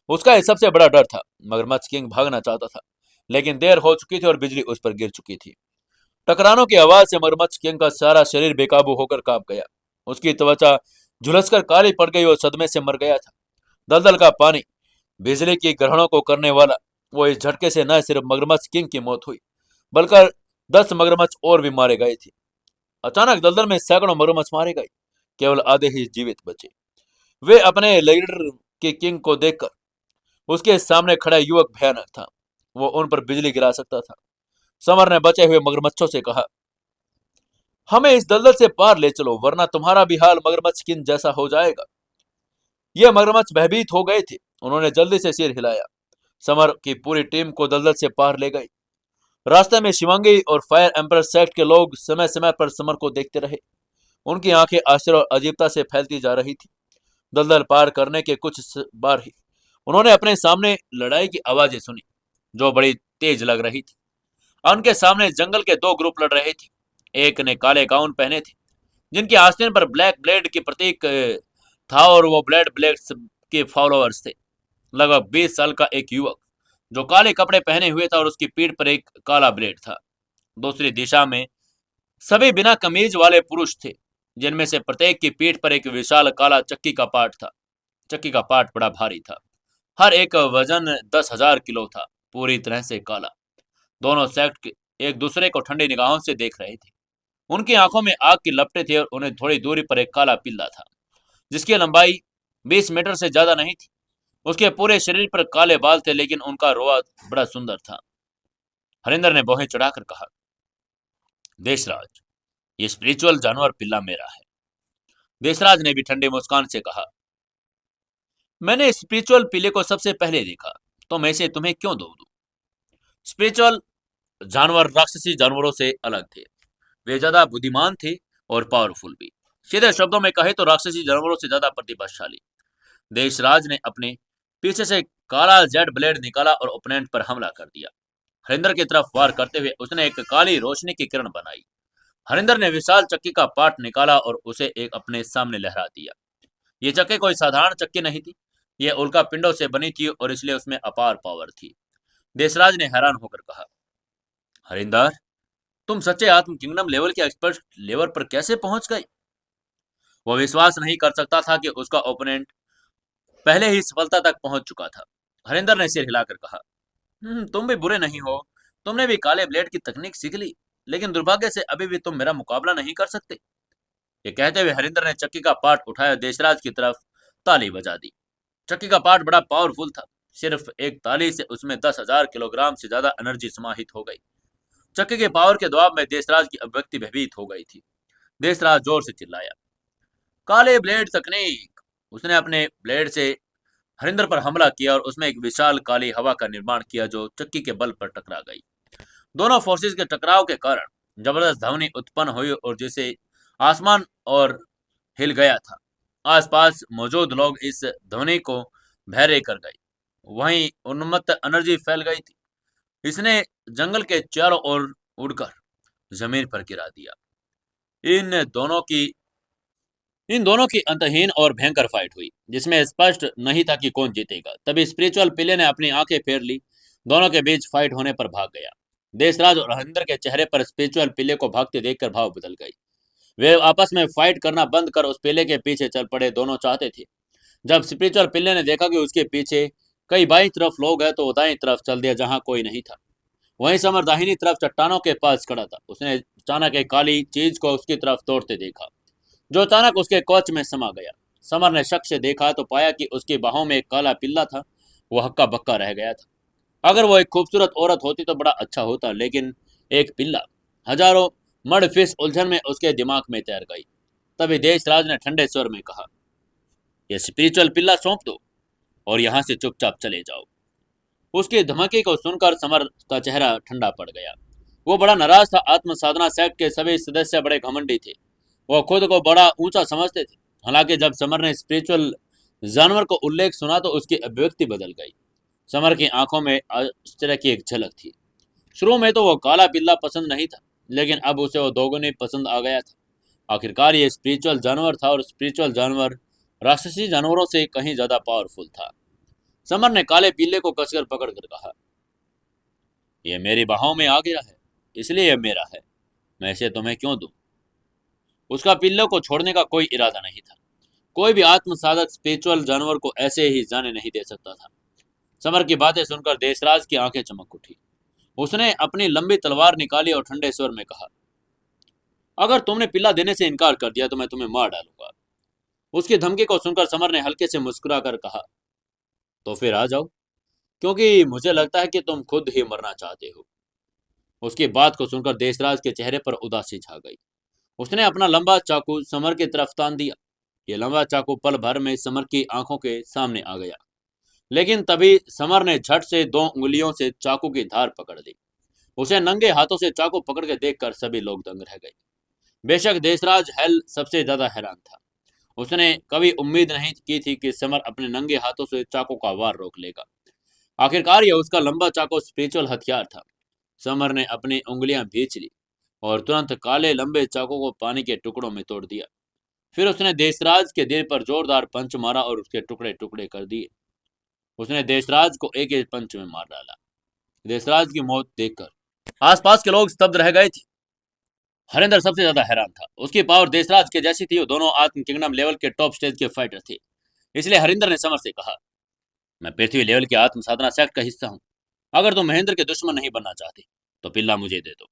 उसका यह सबसे बड़ा डर था। मगरमच्छ किंग भागना चाहता था, लेकिन देर हो चुकी थी और बिजली उस पर गिर चुकी थी। टकरानों की आवाज से मगरमच्छ किंग का सारा शरीर बेकाबू होकर कांप गया। उसकी त्वचा झुलसकर काली पड़ गई और सदमे से मर गया था। दलदल का पानी बिजली की ग्रहणों को करने वाला, वो इस झटके से न सिर्फ मगरमच्छ किंग की मौत हुई, बल्कि 10 मगरमच्छ और भी मारे गए थे। अचानक दलदल में सैकड़ों मगरमच्छ मारे गए, केवल आधे ही जीवित बचे। वे अपने लीडर के किंग को देखकर, उसके सामने खड़ा युवक भयानक था। वो उन पर बिजली गिरा सकता था। समर ने बचे हुए मगरमच्छों से कहा, हमें इस दलदल से पार ले चलो, वरना तुम्हारा भी हाल मगरमच्छ किंग जैसा हो जाएगा। ये मगरमच्छ भयभीत हो गए थे। उन्होंने जल्दी से सिर हिलाया। समर की पूरी टीम को दलदल से पार ले गई। रास्ते में शिवांगी और फायर एम्पर सेक्ट के लोग समय समय पर समर को देखते रहे। उनकी आंखें आश्चर्य और अजीबता से फैलती जा रही थी। दलदल पार करने के कुछ बार ही उन्होंने अपने सामने लड़ाई की आवाजें सुनी, जो बड़ी तेज लग रही थी। उनके सामने जंगल के 2 ग्रुप लड़ रहे थे। एक ने काले गाउन पहने थे, जिनकी आस्तीन पर ब्लैक ब्लेड की प्रतीक था, और वो ब्लैड ब्लेड के फॉलोअर्स थे। लगभग 20 साल का एक युवक, जो काले कपड़े पहने हुए था और उसकी पीठ पर एक काला ब्लेड था। दूसरी दिशा में सभी बिना कमीज वाले पुरुष थे, जिनमें से प्रत्येक की पीठ पर एक विशाल काला चक्की का पाट था। चक्की का पाट बड़ा भारी था। हर एक वजन 10,000 किलो था, पूरी तरह से काला। दोनों सेक्ट एक दूसरे को ठंडी निगाहों से देख रहे थे। उनकी आंखों में आग की लपटें थी और उन्हें थोड़ी दूरी पर एक काला पिल्ला था, जिसकी लंबाई 20 मीटर से ज्यादा नहीं थी। उसके पूरे शरीर पर काले बाल थे, लेकिन उनका रोआ बड़ा सुंदर था। हरिंदर ने भौहें चढ़ाकर कहा, देशराज, ये स्पिरिचुअल जानवर पिल्ला मेरा है। देशराज ने भी ठंडे मुस्कान से कहा, मैंने स्पिरिचुअल पिल्ले को सबसे पहले देखा, तो मैं इसे तुम्हें क्यों दो दूं? स्पिरिचुअल जानवर राक्षसी जानवरों से अलग थे। वे ज्यादा बुद्धिमान थे और पावरफुल भी। सीधे शब्दों में कहे तो राक्षसी जानवरों से ज्यादा प्रतिभाशाली। देशराज ने अपने पीछे से काला जेड ब्लेड निकाला और ओपोनेंट पर हमला कर दिया। हरिंदर की तरफ वार करते हुए उसने एक काली रोशनी की किरण बनाई। हरिंदर ने विशाल चक्की का पार्ट निकाला और उसे एक अपने सामने लहरा दिया। ये चक्की कोई साधारण चक्की नहीं थी, यह उल्का पिंडों से बनी थी और इसलिए उसमें अपार पावर थी। देशराज ने हैरान होकर कहा, हरिंदर, तुम सच्चे आत्म किंगडम लेवल के एक्सपर्ट लेवल पर कैसे पहुंच गए? वो विश्वास नहीं कर सकता था कि उसका ओपोनेंट पहले ही सफलता तक पहुंच चुका था। हरिंदर ने सिर हिलाकर कहा, तुम भी बुरे नहीं हो, तुमने भी काले ब्लेड की तकनीक सीख ली, लेकिन दुर्भाग्य से अभी भी तुम मेरा मुकाबला नहीं कर सकते। ये कहते हुए हरिंदर ने चक्की का पार्ट उठाया, देशराज की तरफ ताली बजा दी। चक्की का पार्ट बड़ा पावरफुल था, सिर्फ एक ताली से उसमें 10,000 किलोग्राम से ज्यादा एनर्जी समाहित हो गई। चक्की के पावर के दबाव में देशराज की अभिव्यक्ति भयभीत हो गई थी। देशराज जोर से चिल्लाया, काले ब्लेड तकनीक! उसने अपने ब्लेड से हरिंदर पर हमला किया और उसमें एक विशाल काली हवा का निर्माण किया जो चक्की के बल पर टकरा गई। दोनों फोर्सेस के टकराव के कारण जबरदस्त ध्वनि उत्पन्न हुई और जिसे आसमान और हिल गया था। आसपास मौजूद लोग इस ध्वनि को बहरे कर गए। वहीं उन्मत्त एनर्जी फैल गई थी। इसने जंगल के चारों ओर उड़कर जमीन पर गिरा दिया। इन दोनों की इन दोनों की अंतहीन और भयंकर फाइट हुई, जिसमें स्पष्ट नहीं था कि कौन जीतेगा। तभी स्पिरिचुअल पिल्ले ने अपनी आंखें फेर ली। दोनों के बीच फाइट होने पर भाग गया। देशराज और हरिंदर के चेहरे पर स्पिरिचुअल पिल्ले को भागते देखकर भाव बदल गई। वे आपस में फाइट करना बंद कर उस पिल्ले के पीछे चल पड़े। दोनों चाहते थे। जब स्पिरिचुअल पिल्ले ने देखा कि उसके पीछे कई बाईं तरफ लोग हैं, तो वो दाईं तरफ चल दिया जहां कोई नहीं था। वहीं समर दाहिनी तरफ चट्टानों के पास खड़ा था। उसने अचानक एक काली चीज को उसकी तरफ दौड़ते देखा, जो अचानक उसके कवच में समा गया। समर ने शक से देखा तो पाया कि उसकी बाहों में एक काला पिल्ला था। वो हक्का बक्का रह गया था। अगर वो एक खूबसूरत औरत होती तो बड़ा अच्छा होता, लेकिन एक पिल्ला। हजारों मर्ड फिश उलझन में उसके दिमाग में तैर गई। तभी देशराज ने ठंडे स्वर में कहा, यह स्पिरिचुअल पिल्ला सौंप दो और यहाँ से चुपचाप चले जाओ। उसकी धमकी को सुनकर समर का चेहरा ठंडा पड़ गया। वो बड़ा नाराज था। आत्म साधना सेक्ट के सभी सदस्य बड़े घमंडी थे। वो खुद को बड़ा ऊंचा समझते थे। हालांकि जब समर ने स्पिरिचुअल जानवर को उल्लेख सुना तो उसकी अभिव्यक्ति बदल गई। समर की आंखों में आश्चर्य की एक झलक थी। शुरू में तो वो काला पिल्ला पसंद नहीं था, लेकिन अब उसे वो दोगुनी पसंद आ गया था। आखिरकार ये स्पिरिचुअल जानवर था और स्पिरिचुअल जानवर राक्षसी जानवरों से कहीं ज्यादा पावरफुल था। समर ने काले पिल्ले को कसकर पकड़कर कहा, यह मेरी बाहों में आ गया है, इसलिए यह मेरा है। मैं इसे तुम्हें क्यों दूं? उसका पिल्लों को छोड़ने का कोई इरादा नहीं था। कोई भी आत्म साधक स्पिरिचुअल जानवर को ऐसे ही जाने नहीं दे सकता था। समर की बातें सुनकर देशराज की आंखें चमक उठी। उसने अपनी लंबी तलवार निकाली और ठंडे स्वर में कहा, अगर तुमने पिल्ला देने से इनकार कर दिया तो मैं तुम्हें मार डालूंगा। उसकी धमकी को सुनकर समर ने हल्के से मुस्कुरा कर कहा, तो फिर आ जाओ, क्योंकि मुझे लगता है कि तुम खुद ही मरना चाहते हो। उसकी बात को सुनकर देशराज के चेहरे पर उदासी छा गई। उसने अपना लंबा चाकू समर की तरफ तान दिया। ये लंबा चाकू पल भर में समर की आंखों के सामने आ गया, लेकिन तभी समर ने झट से 2 उंगलियों से चाकू की धार पकड़ ली। उसे नंगे हाथों से चाकू पकड़ के देखकर सभी लोग दंग रह गए। बेशक देशराज हेल सबसे ज्यादा हैरान था। उसने कभी उम्मीद नहीं की थी कि समर अपने नंगे हाथों से चाकू का वार रोक लेगा। आखिरकार यह उसका लंबा चाकू स्पिरिचुअल हथियार था। समर ने अपनी उंगलियां भींच ली और तुरंत काले लंबे चाकू को पानी के टुकड़ों में तोड़ दिया। फिर उसने देशराज के दिल पर जोरदार पंच मारा और उसके टुकड़े टुकड़े कर दिए। उसने देशराज को एक ही पंच में मार डाला। देशराज की मौत देखकर आसपास के लोग स्तब्ध रह गए थे। हरिंदर सबसे ज्यादा हैरान था। उसकी पावर देशराज के जैसी थी। वो दोनों आत्म किंगडम लेवल के टॉप स्टेज के फाइटर थे। इसलिए हरिंदर ने समर से कहा, मैं पृथ्वी लेवल के आत्म साधना सेक्ट का हिस्सा हूँ। अगर तुम महेंद्र के दुश्मन नहीं बनना चाहते तो पिल्ला मुझे दे दो।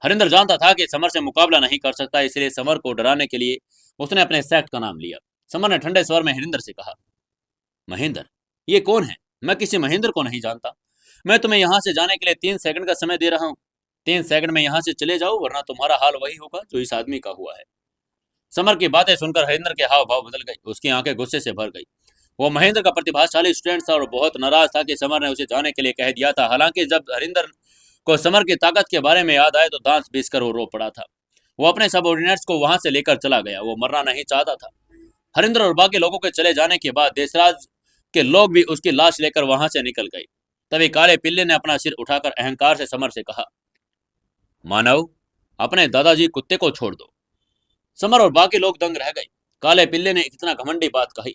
हरिंदर जानता था कि समर से मुकाबला नहीं कर सकता, इसलिए समर को डराने के लिए उसने अपने सेक्ट का नाम लिया। समर ने ठंडे स्वर में हरिंदर से कहा, महेंद्र, ये कौन है? मैं किसी महेंद्र को नहीं जानता। मैं तुम्हें यहाँ से जाने के लिए 3 सेकंड का समय दे रहा हूँ। 3 सेकंड में यहाँ से चले जाओ, वरना तुम्हारा हाल वही होगा जो इस आदमी का हुआ है। समर की बातें सुनकर हरिंदर के हाव भाव बदल गए। उसकी आंखें गुस्से से भर गई। वो महेंद्र का प्रतिभाशाली स्टूडेंट था और बहुत नाराज था कि समर ने उसे जाने के लिए कह दिया था। हालांकि जब हरिंदर को समर की ताकत के बारे में याद आए तो दांत पीसकर वो रो पड़ा था। वो अपने सबऑर्डिनेट्स को वहां से लेकर चला गया। वो मरना नहीं चाहता था। हरिंदर और बाकी लोगों के चले जाने के बाद देशराज के लोग भी उसकी लाश लेकर वहां से निकल गए। तभी काले पिल्ले ने अपना सिर उठाकर अहंकार से समर से कहा, मानव, अपने दादाजी कुत्ते को छोड़ दो। समर और बाकी लोग दंग रह गए। काले पिल्ले ने इतना घमंडी बात कही।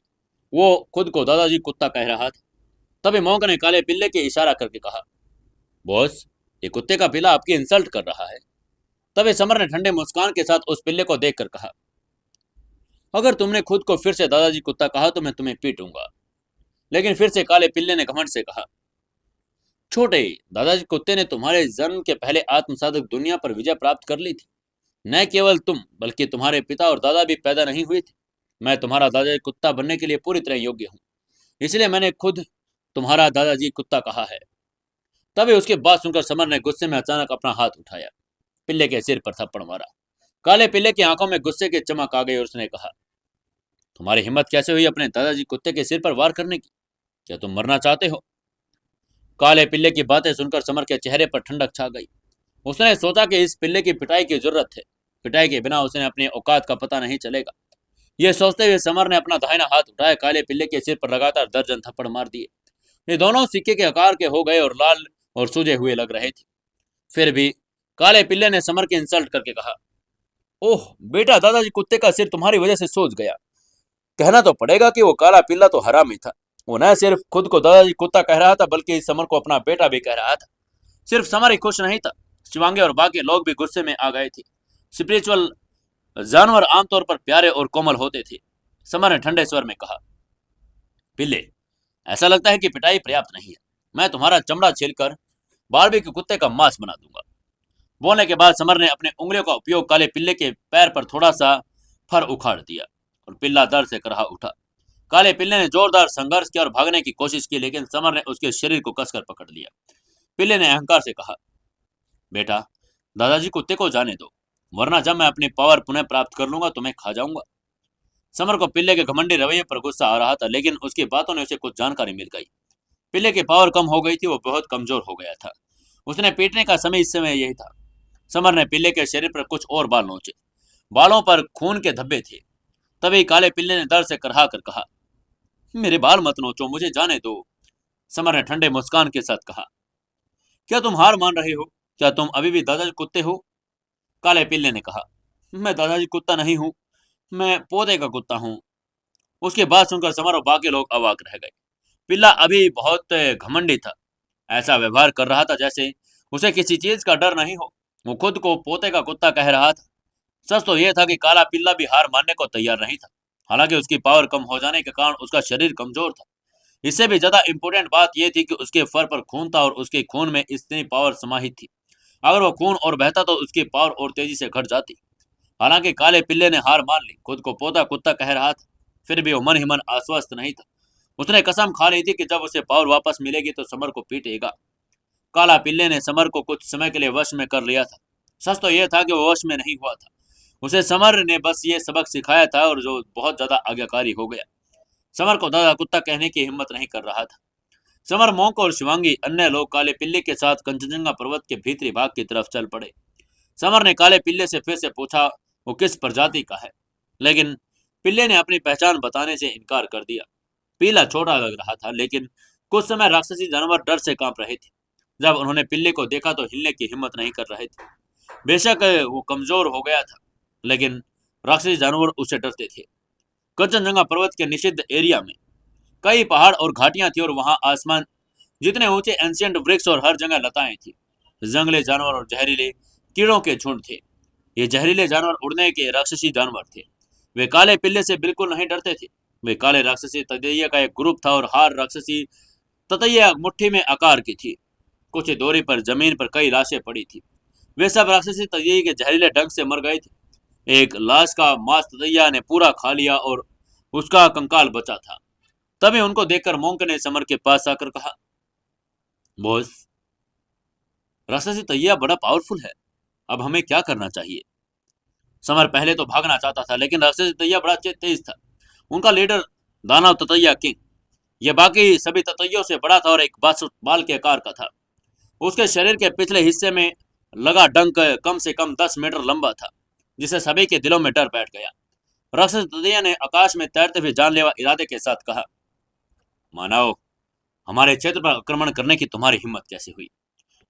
वो खुद को दादाजी कुत्ता कह रहा था। तभी मोंक ने काले पिल्ले के इशारा करके कहा, बॉस, ये कुत्ते का पिल्ला आपकी इंसल्ट कर रहा है। तभी समर ने ठंडे मुस्कान के साथ उस पिल्ले को देखकर कहा, अगर तुमने खुद को फिर से दादाजी कुत्ता कहा तो मैं तुम्हें पीटूंगा। लेकिन फिर से काले पिल्ले ने घमंड से कहा, छोटे दादाजी कुत्ते ने तुम्हारे जन्म के पहले आत्मसाधक दुनिया पर विजय प्राप्त कर ली थी। न केवल तुम बल्कि तुम्हारे पिता और दादा भी पैदा नहीं हुए थे। मैं तुम्हारा दादाजी कुत्ता बनने के लिए पूरी तरह योग्य हूँ, इसलिए मैंने खुद तुम्हारा दादाजी कुत्ता कहा है। तभी उसकी बात सुनकर समर ने गुस्से में अचानक अपना हाथ उठाया, पिल्ले के सिर पर थप्पड़ मारा। काले पिल्ले की आंखों में गुस्से की चमक आ गई और उसने कहा, तुम्हारी हिम्मत कैसे हुई अपने दादाजी कुत्ते के सिर पर वार करने की? क्या तुम मरना चाहते हो? काले पिल्ले की बातें सुनकर समर के चेहरे पर ठंडक छा गई। उसने सोचा कि इस पिल्ले की पिटाई की जरूरत है। पिटाई के बिना उसे अपनी औकात का पता नहीं चलेगा। यह सोचते हुए समर ने अपना दाहिना हाथ उठाया, काले पिल्ले के सिर पर लगातार दर्जन थप्पड़ मार दिए। ये दोनों सिक्के के आकार के हो गए और लाल और सूजे हुए लग रहे थे। फिर भी काले पिल्ले ने समर की इंसल्ट करके कहा, ओह बेटा, दादाजी कुत्ते का सिर तुम्हारी वजह से सूज गया। कहना तो पड़ेगा कि वो काला पिल्ला तो हरामी था। वो न सिर्फ खुद को दादाजी कुत्ता कह रहा था बल्कि इस समर को अपना बेटा भी कह रहा था। सिर्फ समर ही खुश नहीं था, शिवांगी और बाकी लोग भी गुस्से में आ गए थे। स्पिरिचुअल जानवर आमतौर पर प्यारे और कोमल होते थे। समर ने ठंडे स्वर में कहा, पिल्ले, ऐसा लगता है कि पिटाई पर्याप्त नहीं है। मैं तुम्हारा चमड़ा छीलकर बारबेक्यू कुत्ते का मांस बना दूंगा। बोलने के बाद समर ने अपने उंगलियों का उपयोग काले पिल्ले के पैर पर थोड़ा सा फर उखाड़ दिया और पिल्ला दर्द से करहा उठा। काले पिल्ले ने जोरदार संघर्ष किया और भागने की कोशिश की, लेकिन समर ने उसके शरीर को कसकर पकड़ लिया। पिल्ले ने अहंकार से कहा, बेटा, दादाजी कुत्ते को जाने दो, वरना जब मैं अपनी पावर पुनः प्राप्त कर लूंगा तुम्हें खा जाऊंगा। समर को पिल्ले के घमंडी रवैये पर गुस्सा आ रहा था, लेकिन उसकी बातों ने उसे कुछ जानकारी मिल गई। पिल्ले की पावर कम हो गई थी, वो बहुत कमजोर हो गया था। उसने पीटने का समय इस समय यही था। समर ने पिल्ले के शरीर पर कुछ और बाल नोचे। बालों पर खून के धब्बे थे। तभी काले पिल्ले ने दर्द से करहा कर कहा, मेरे बाल मत नोचो, मुझे जाने दो। समर ने ठंडे मुस्कान के साथ कहा, क्या तुम हार मान रहे हो? क्या तुम अभी भी दादाजी कुत्ते हो? काले पिल्ले ने कहा, मैं दादाजी कुत्ता नहीं हूं, मैं पौधे का कुत्ता हूं। उसकी बात सुनकर समर और बाकी लोग अवाक रह गए। पिल्ला अभी बहुत घमंडी था। ऐसा व्यवहार कर रहा था जैसे उसे किसी चीज का डर नहीं हो। वो खुद को पोते का कुत्ता कह रहा था। सच तो यह था कि काला पिल्ला भी हार मानने को तैयार नहीं था। हालांकि उसकी पावर कम हो जाने के कारण उसका शरीर कमजोर था। इससे भी ज्यादा इंपॉर्टेंट बात यह थी कि उसके फर पर खून था और उसके खून में इतनी पावर समाहित थी। अगर वो खून और बहता तो उसकी पावर और तेजी से घट जाती। हालांकि काले पिल्ले ने हार मान ली, खुद को पोता कुत्ता कह रहा था, फिर भी वो मन ही मन आश्वस्त नहीं था। उसने कसम खा ली थी कि जब उसे पावर वापस मिलेगी तो समर को पीटेगा। काला पिल्ले ने समर को कुछ समय के लिए वश में कर लिया था। सच तो यह था कि वो वश में नहीं हुआ था। उसे समर ने बस ये सबक सिखाया था और जो बहुत ज्यादा आज्ञाकारी हो गया। समर को दादा कुत्ता कहने की हिम्मत नहीं कर रहा था। समर, मोंक और शिवांगी अन्य लोग काले पिल्ले के साथ कंचनजंगा पर्वत के भीतरी भाग की तरफ चल पड़े। समर ने काले पिल्ले से फिर से पूछा वो किस प्रजाति का है, लेकिन पिल्ले ने अपनी पहचान बताने से इनकार कर दिया। पीला छोटा लग रहा था, लेकिन कुछ समय राक्षसी जानवर डर से कांप रहे थे। जब उन्होंने पिल्ले को देखा तो हिलने की हिम्मत नहीं कर रहे थे। बेशक वो कमजोर हो गया था, लेकिन राक्षसी जानवर उससे डरते थे। कंचनजंगा पर्वत के निषिद्ध एरिया में कई पहाड़ और घाटियां थी और वहां आसमान जितने ऊंचे एंशियंट वृक्ष और हर जगह लताएं थी। जंगली जानवर और जहरीले कीड़ों के झुंड थे। ये जहरीले जानवर उड़ने के राक्षसी जानवर थे। वे काले पिल्ले से बिल्कुल नहीं डरते थे। वे काले राक्षसी ततैया का एक ग्रुप था और हर राक्षसी ततैया मुट्ठी में आकार की थी। कुछ दूरी पर जमीन पर कई लाशें पड़ी थी। वे सब राक्षसी ततैया के जहरीले डंक से मर गए थे। एक लाश का मांस ततैया ने पूरा खा लिया और उसका कंकाल बचा था। तभी उनको देखकर मोंक ने समर के पास आकर कहा, बॉस, राक्षसी ततैया बड़ा पावरफुल है, अब हमें क्या करना चाहिए? समर पहले तो भागना चाहता था, लेकिन राक्षसी ततैया बड़ा तेज था। उनका लीडर दानव ततैया किंग, यह बाकी सभी ततैयों से बड़ा था और एक बाल के आकार का था। उसके शरीर के पिछले हिस्से में लगा डंक कम से कम 10 मीटर लंबा था। जिससे सभी के दिलों में डर बैठ गया। राक्षस ततैया ने आकाश में तैरते हुए जानलेवा इरादे के साथ कहा, मानव, हमारे क्षेत्र पर आक्रमण करने की तुम्हारी हिम्मत कैसे हुई?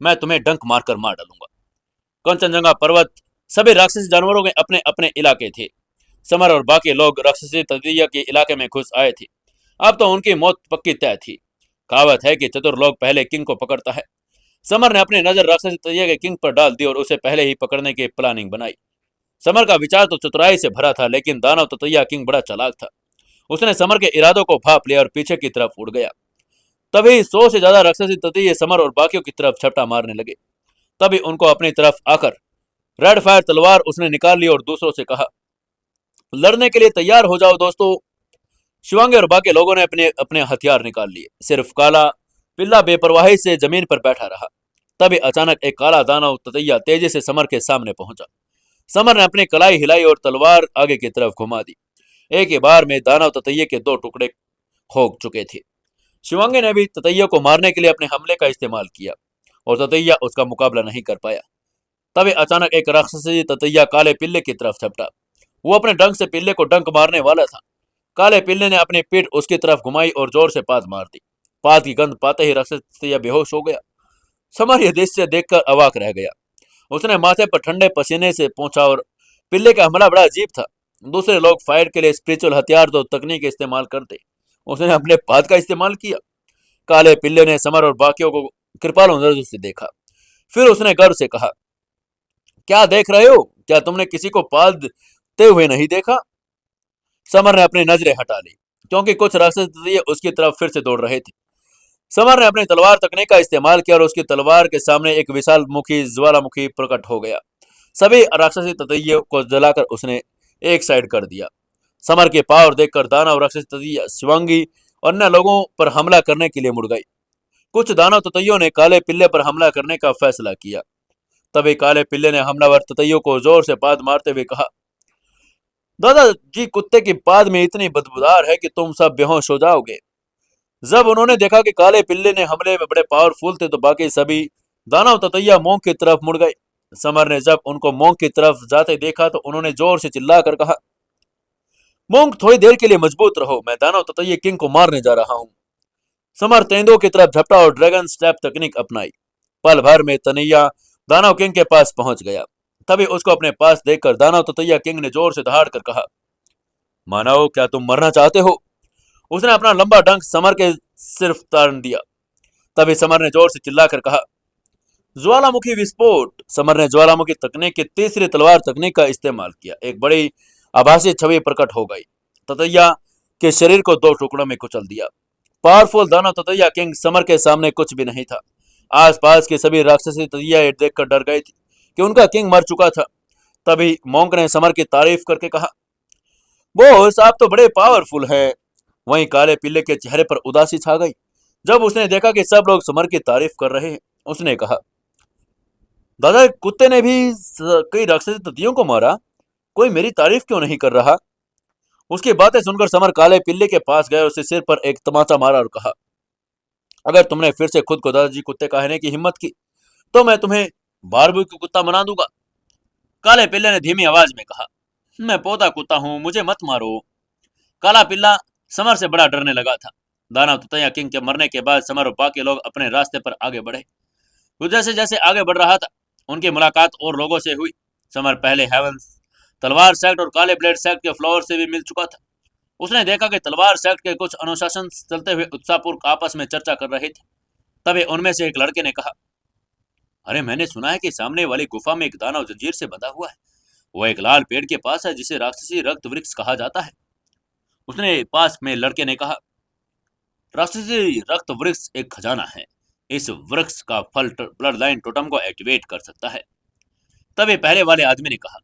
मैं तुम्हें डंक मारकर मार डालूंगा। कंचनजंगा पर्वत, सभी राक्षसी जानवरों के अपने अपने इलाके थे। समर और बाकी लोग राक्षसी ततैया के इलाके में घुस आए थे। अब तो उनकी मौत पक्की तय थी। कहावत है कि चतुर लोग पहले किंग को पकड़ता है। समर ने अपनी नजर राक्षसी ततैया के किंग पर डाल दी और उसे पहले ही पकड़ने की प्लानिंग बनाई। समर का विचार तो चतुराई से भरा था, लेकिन दानव ततैया किंग बड़ा चालाक था। उसने समर के इरादों को भाप लिया और पीछे की तरफ उड़ गया। तभी 100 से ज्यादा राक्षसी ततैये समर और बाकियों की तरफ झपटा मारने लगे। तभी उनको अपनी तरफ आकर रेड फायर तलवार उसने निकाल ली और दूसरों से कहा, लड़ने के लिए तैयार हो जाओ दोस्तों। शिवांगी और बाकी लोगों ने अपने अपने हथियार निकाल लिए। सिर्फ काला पिल्ला बेपरवाही से जमीन पर बैठा रहा। तभी अचानक एक काला दानव ततैया तेजी से समर के सामने पहुंचा। समर ने अपनी कलाई हिलाई और तलवार आगे की तरफ घुमा दी। एक ही बार में दानव ततैये के 2 टुकड़े हो चुके थे। शिवांगी ने भी ततैया को मारने के लिए अपने हमले का इस्तेमाल किया और ततैया उसका मुकाबला नहीं कर पाया। तभी अचानक एक राक्षसी ततैया काले पिल्ले की तरफ झपटा। वो अपने डंक से पिल्ले को डंक मारने वाला था। काले पिल्ले ने अपनी पीठ उसकी तरफ घुमाई और जोर से पाद मार दी। पाद की गंध पाते ही राक्षसी ततैया बेहोश हो गया। समर यह दृश्य देखकर अवाक रह गया। उसने माथे पर ठंडे पसीने से पोंछा और पिल्ले का हमला बड़ा अजीब था। दूसरे लोग फायर के लिए स्पिरिचुअल हथियार तो तकनीक इस्तेमाल करते, उसने अपने पाद का इस्तेमाल किया। काले पिल्ले ने समर और बाकियों को कृपालु नजर से देखा। फिर उसने गर्व से कहा, क्या देख रहे हो? क्या तुमने किसी को पालते हुए नहीं देखा? समर ने अपनी नजरें हटा ली, क्योंकि कुछ राक्षस उसकी तरफ फिर से दौड़ रहे थे। समर ने अपनी तलवार तकनीक का इस्तेमाल किया और उसकी तलवार के सामने एक विशाल मुखी ज्वालामुखी प्रकट हो गया। सभी राक्षसी ततैयों को जलाकर उसने एक साइड कर दिया। समर के पावर देखकर दानव राक्षसी ततैया शिवांगी और अन्य लोगों पर हमला करने के लिए मुड़ गई। कुछ दानव ततैयों ने काले पिल्ले पर हमला करने का फैसला किया। तभी काले पिल्ले ने हमलावर ततैयों को जोर से पाद मारते हुए कहा, दादाजी, कुत्ते की पाद में इतनी बदबूदार है कि तुम सब बेहोश हो जाओगे। जब उन्होंने देखा कि काले पिल्ले ने हमले में बड़े पावरफुल थे, तो बाकी सभी दानव ततैया मोंग की तरफ मुड़ गए। समर ने जब उनको मोंग की तरफ जाते देखा तो उन्होंने जोर से चिल्लाकर कहा, मोंग, थोड़ी देर के लिए मजबूत रहो, मैं दानव ततैया किंग को मारने जा रहा हूँ। समर तेंदुओं की तरफ झपटा और ड्रैगन स्टैप तकनीक अपनाई। पल भर में तनैया दानव किंग के पास पहुंच गया। तभी उसको अपने पास देखकर दानव ततैया किंग ने जोर से दहाड़ कर कहा, मानव, क्या तुम मरना चाहते हो? उसने अपना लंबा डंक समर के सिर्फ तान दिया। तभी समर ने जोर से चिल्लाकर कहा, ज्वालामुखी विस्फोट। समर ने ज्वालामुखी तकनीक की तीसरी तलवार तकनीक का इस्तेमाल किया। एक बड़ी आभासी छवि प्रकट हो गई। ततैया के शरीर को 2 टुकड़ों में कुचल दिया। पावरफुल दानव ततैया किंग समर के सामने कुछ भी नहीं था। आसपास के सभी राक्षसी ततैया ये देखकर डर गए थे कि उनका किंग मर चुका था। तभी मोंक ने समर की तारीफ करके कहा, बॉस, आप तो बड़े पावरफुल हैं। वहीं काले पिल्ले के चेहरे पर उदासी छा गई। जब उसने देखा कि सब लोग समर की तारीफ कर रहे हैं, उसने कहा, दादा, कुत्ते ने भी कई राक्षसी ततैयों को मारा, कोई मेरी तारीफ क्यों नहीं कर रहा? उसकी बातें सुनकर समर काले पिल्ले के पास गए और उसके सिर पर एक तमाचा मारा और कहा, अगर तुमने फिर से खुद को दादाजी कुत्ते कहने की हिम्मत की तो मैं तुम्हें बारबेक्यू कुत्ता बना दूंगा। काले पिल्ले ने धीमी आवाज में कहा, मैं पोता कुत्ता हूं, मुझे मत मारो। काला पिल्ला समर से बड़ा डरने लगा था। दानव ततैया किंग के मरने के बाद समर और बाकी लोग अपने रास्ते पर आगे बढ़े। वो जैसे जैसे आगे बढ़ रहा था, उनकी मुलाकात और लोगों से हुई। समर पहले हेवंस तलवार सेक्ट और काले ब्लेड सेक्ट के फ्लोर से भी मिल चुका था। उसने देखा कि तलवार सेक्ट के कुछ अनुशासन चलते हुए उत्साहपूर्वक आपस में चर्चा कर रहे थे। तभी उनमें से एक लड़के ने कहा, अरे, मैंने सुना है कि सामने वाली गुफा में एक दानव जंजीर से बंधा हुआ है। वो एक लाल पेड़ के पास है जिसे राक्षसी रक्त वृक्ष कहा जाता है। उसने पास में लड़के ने कहा, राक्षसी रक्त वृक्ष एक खजाना है। इस वृक्ष का फल ब्लड लाइन टोटम को एक्टिवेट कर सकता है। तभी पहले वाले आदमी ने कहा,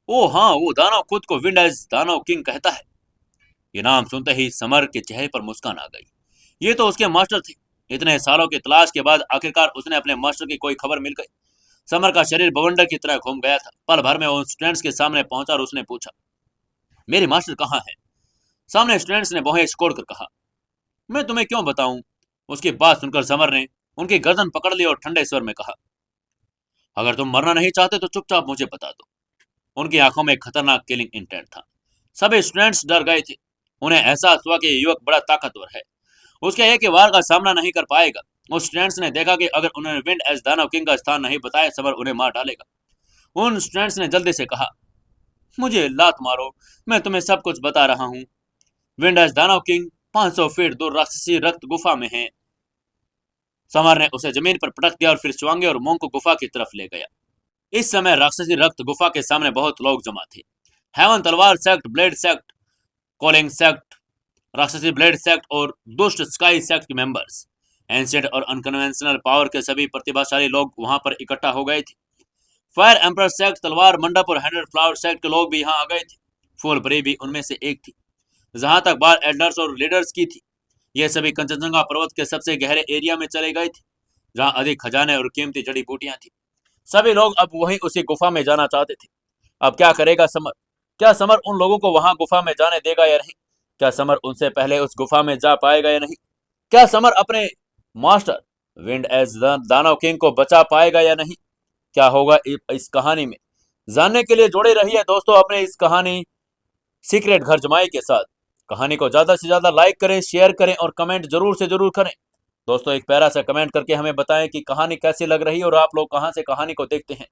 ओ हाँ, वो दानव खुद को विंड एज दानव किंग कहता है। ये नाम सुनते ही समर के चेहरे पर मुस्कान आ गई। ये तो उसके मास्टर थे। इतने सालों की तलाश के बाद आखिरकार उसने अपने मास्टर की कोई खबर मिल गई। समर का शरीर बवंडर की तरह घूम गया था। पल भर में वो स्टूडेंट्स के सामने पहुंचा और उसने पूछा, मेरे मास्टर कहाँ है? सामने स्टूडेंट्स ने भौहें छोड़कर कहा, मैं तुम्हें क्यों बताऊं? उसकी बात सुनकर समर ने उनकी गर्दन पकड़ ली और ठंडे स्वर में कहा, अगर तुम मरना नहीं चाहते तो चुपचाप मुझे बता दो। उनकी आंखों में खतरनाक किलिंग इंटेंट था। सभी स्टूडेंट्स डर गए थे। उन्हें एहसास हुआ कि ये युवक बड़ा ताकतवर है, उसके एक ही वार का सामना नहीं कर पाएगा। उस स्टूडेंट्स ने देखा कि अगर उन्होंने विंड एज दानव किंग का स्थान नहीं बताया, समर उन्हें मार डालेगा। उन स्टूडेंट्स ने जल्दी से कहा, मुझे लात मारो, मैं तुम्हें सब कुछ बता रहा हूँ। विंड एज दानव किंग 500 फीट दूर राक्षसी रक्त गुफा में है। समर ने उसे जमीन पर पटक दिया और फिर चुआंगे और मोंग को गुफा की तरफ ले गया। इस समय राक्षसी रक्त गुफा के सामने बहुत लोग जमा थे। हेवन तलवार sect, blade sect, calling sect, राक्षसी ब्लेड सेक्ट और दुष्ट स्काई सेक्ट के मेंबर्स, एंशिएंट और अनकन्वेंशनल पावर के सभी प्रतिभाशाली लोग वहां पर इकट्ठा हो गए थे। फायर एम्पर सेक्ट, तलवार मंडप और 100 फ्लावर सेक्ट के लोग भी यहाँ आ गए थे। फूल परी भी उनमें से एक थी। जहां तक बात एल्डर्स और लीडर्स की थी, ये सभी कंचनजंगा पर्वत के सबसे गहरे एरिया में चले गए थे, जहां अधिक खजाने और कीमती जड़ी बूटियां थी। सभी लोग अब वहीं उसी गुफा में जाना चाहते थे। अब क्या करेगा समर? क्या समर उन लोगों को वहां गुफा में जाने देगा या नहीं? क्या समर उनसे पहले उस गुफा में जा पाएगा या नहीं? क्या समर अपने मास्टर विंड एज दानव किंग को बचा पाएगा या नहीं? क्या होगा इस कहानी में, जानने के लिए जुड़े रहिए दोस्तों अपने इस कहानी सीक्रेट घर जमाई के साथ। कहानी को ज्यादा से ज्यादा लाइक करें, शेयर करें और कमेंट जरूर से जरूर करें। दोस्तों एक प्यारा सा कमेंट करके हमें बताएं कि कहानी कैसी लग रही है और आप लोग कहां से कहानी को देखते हैं।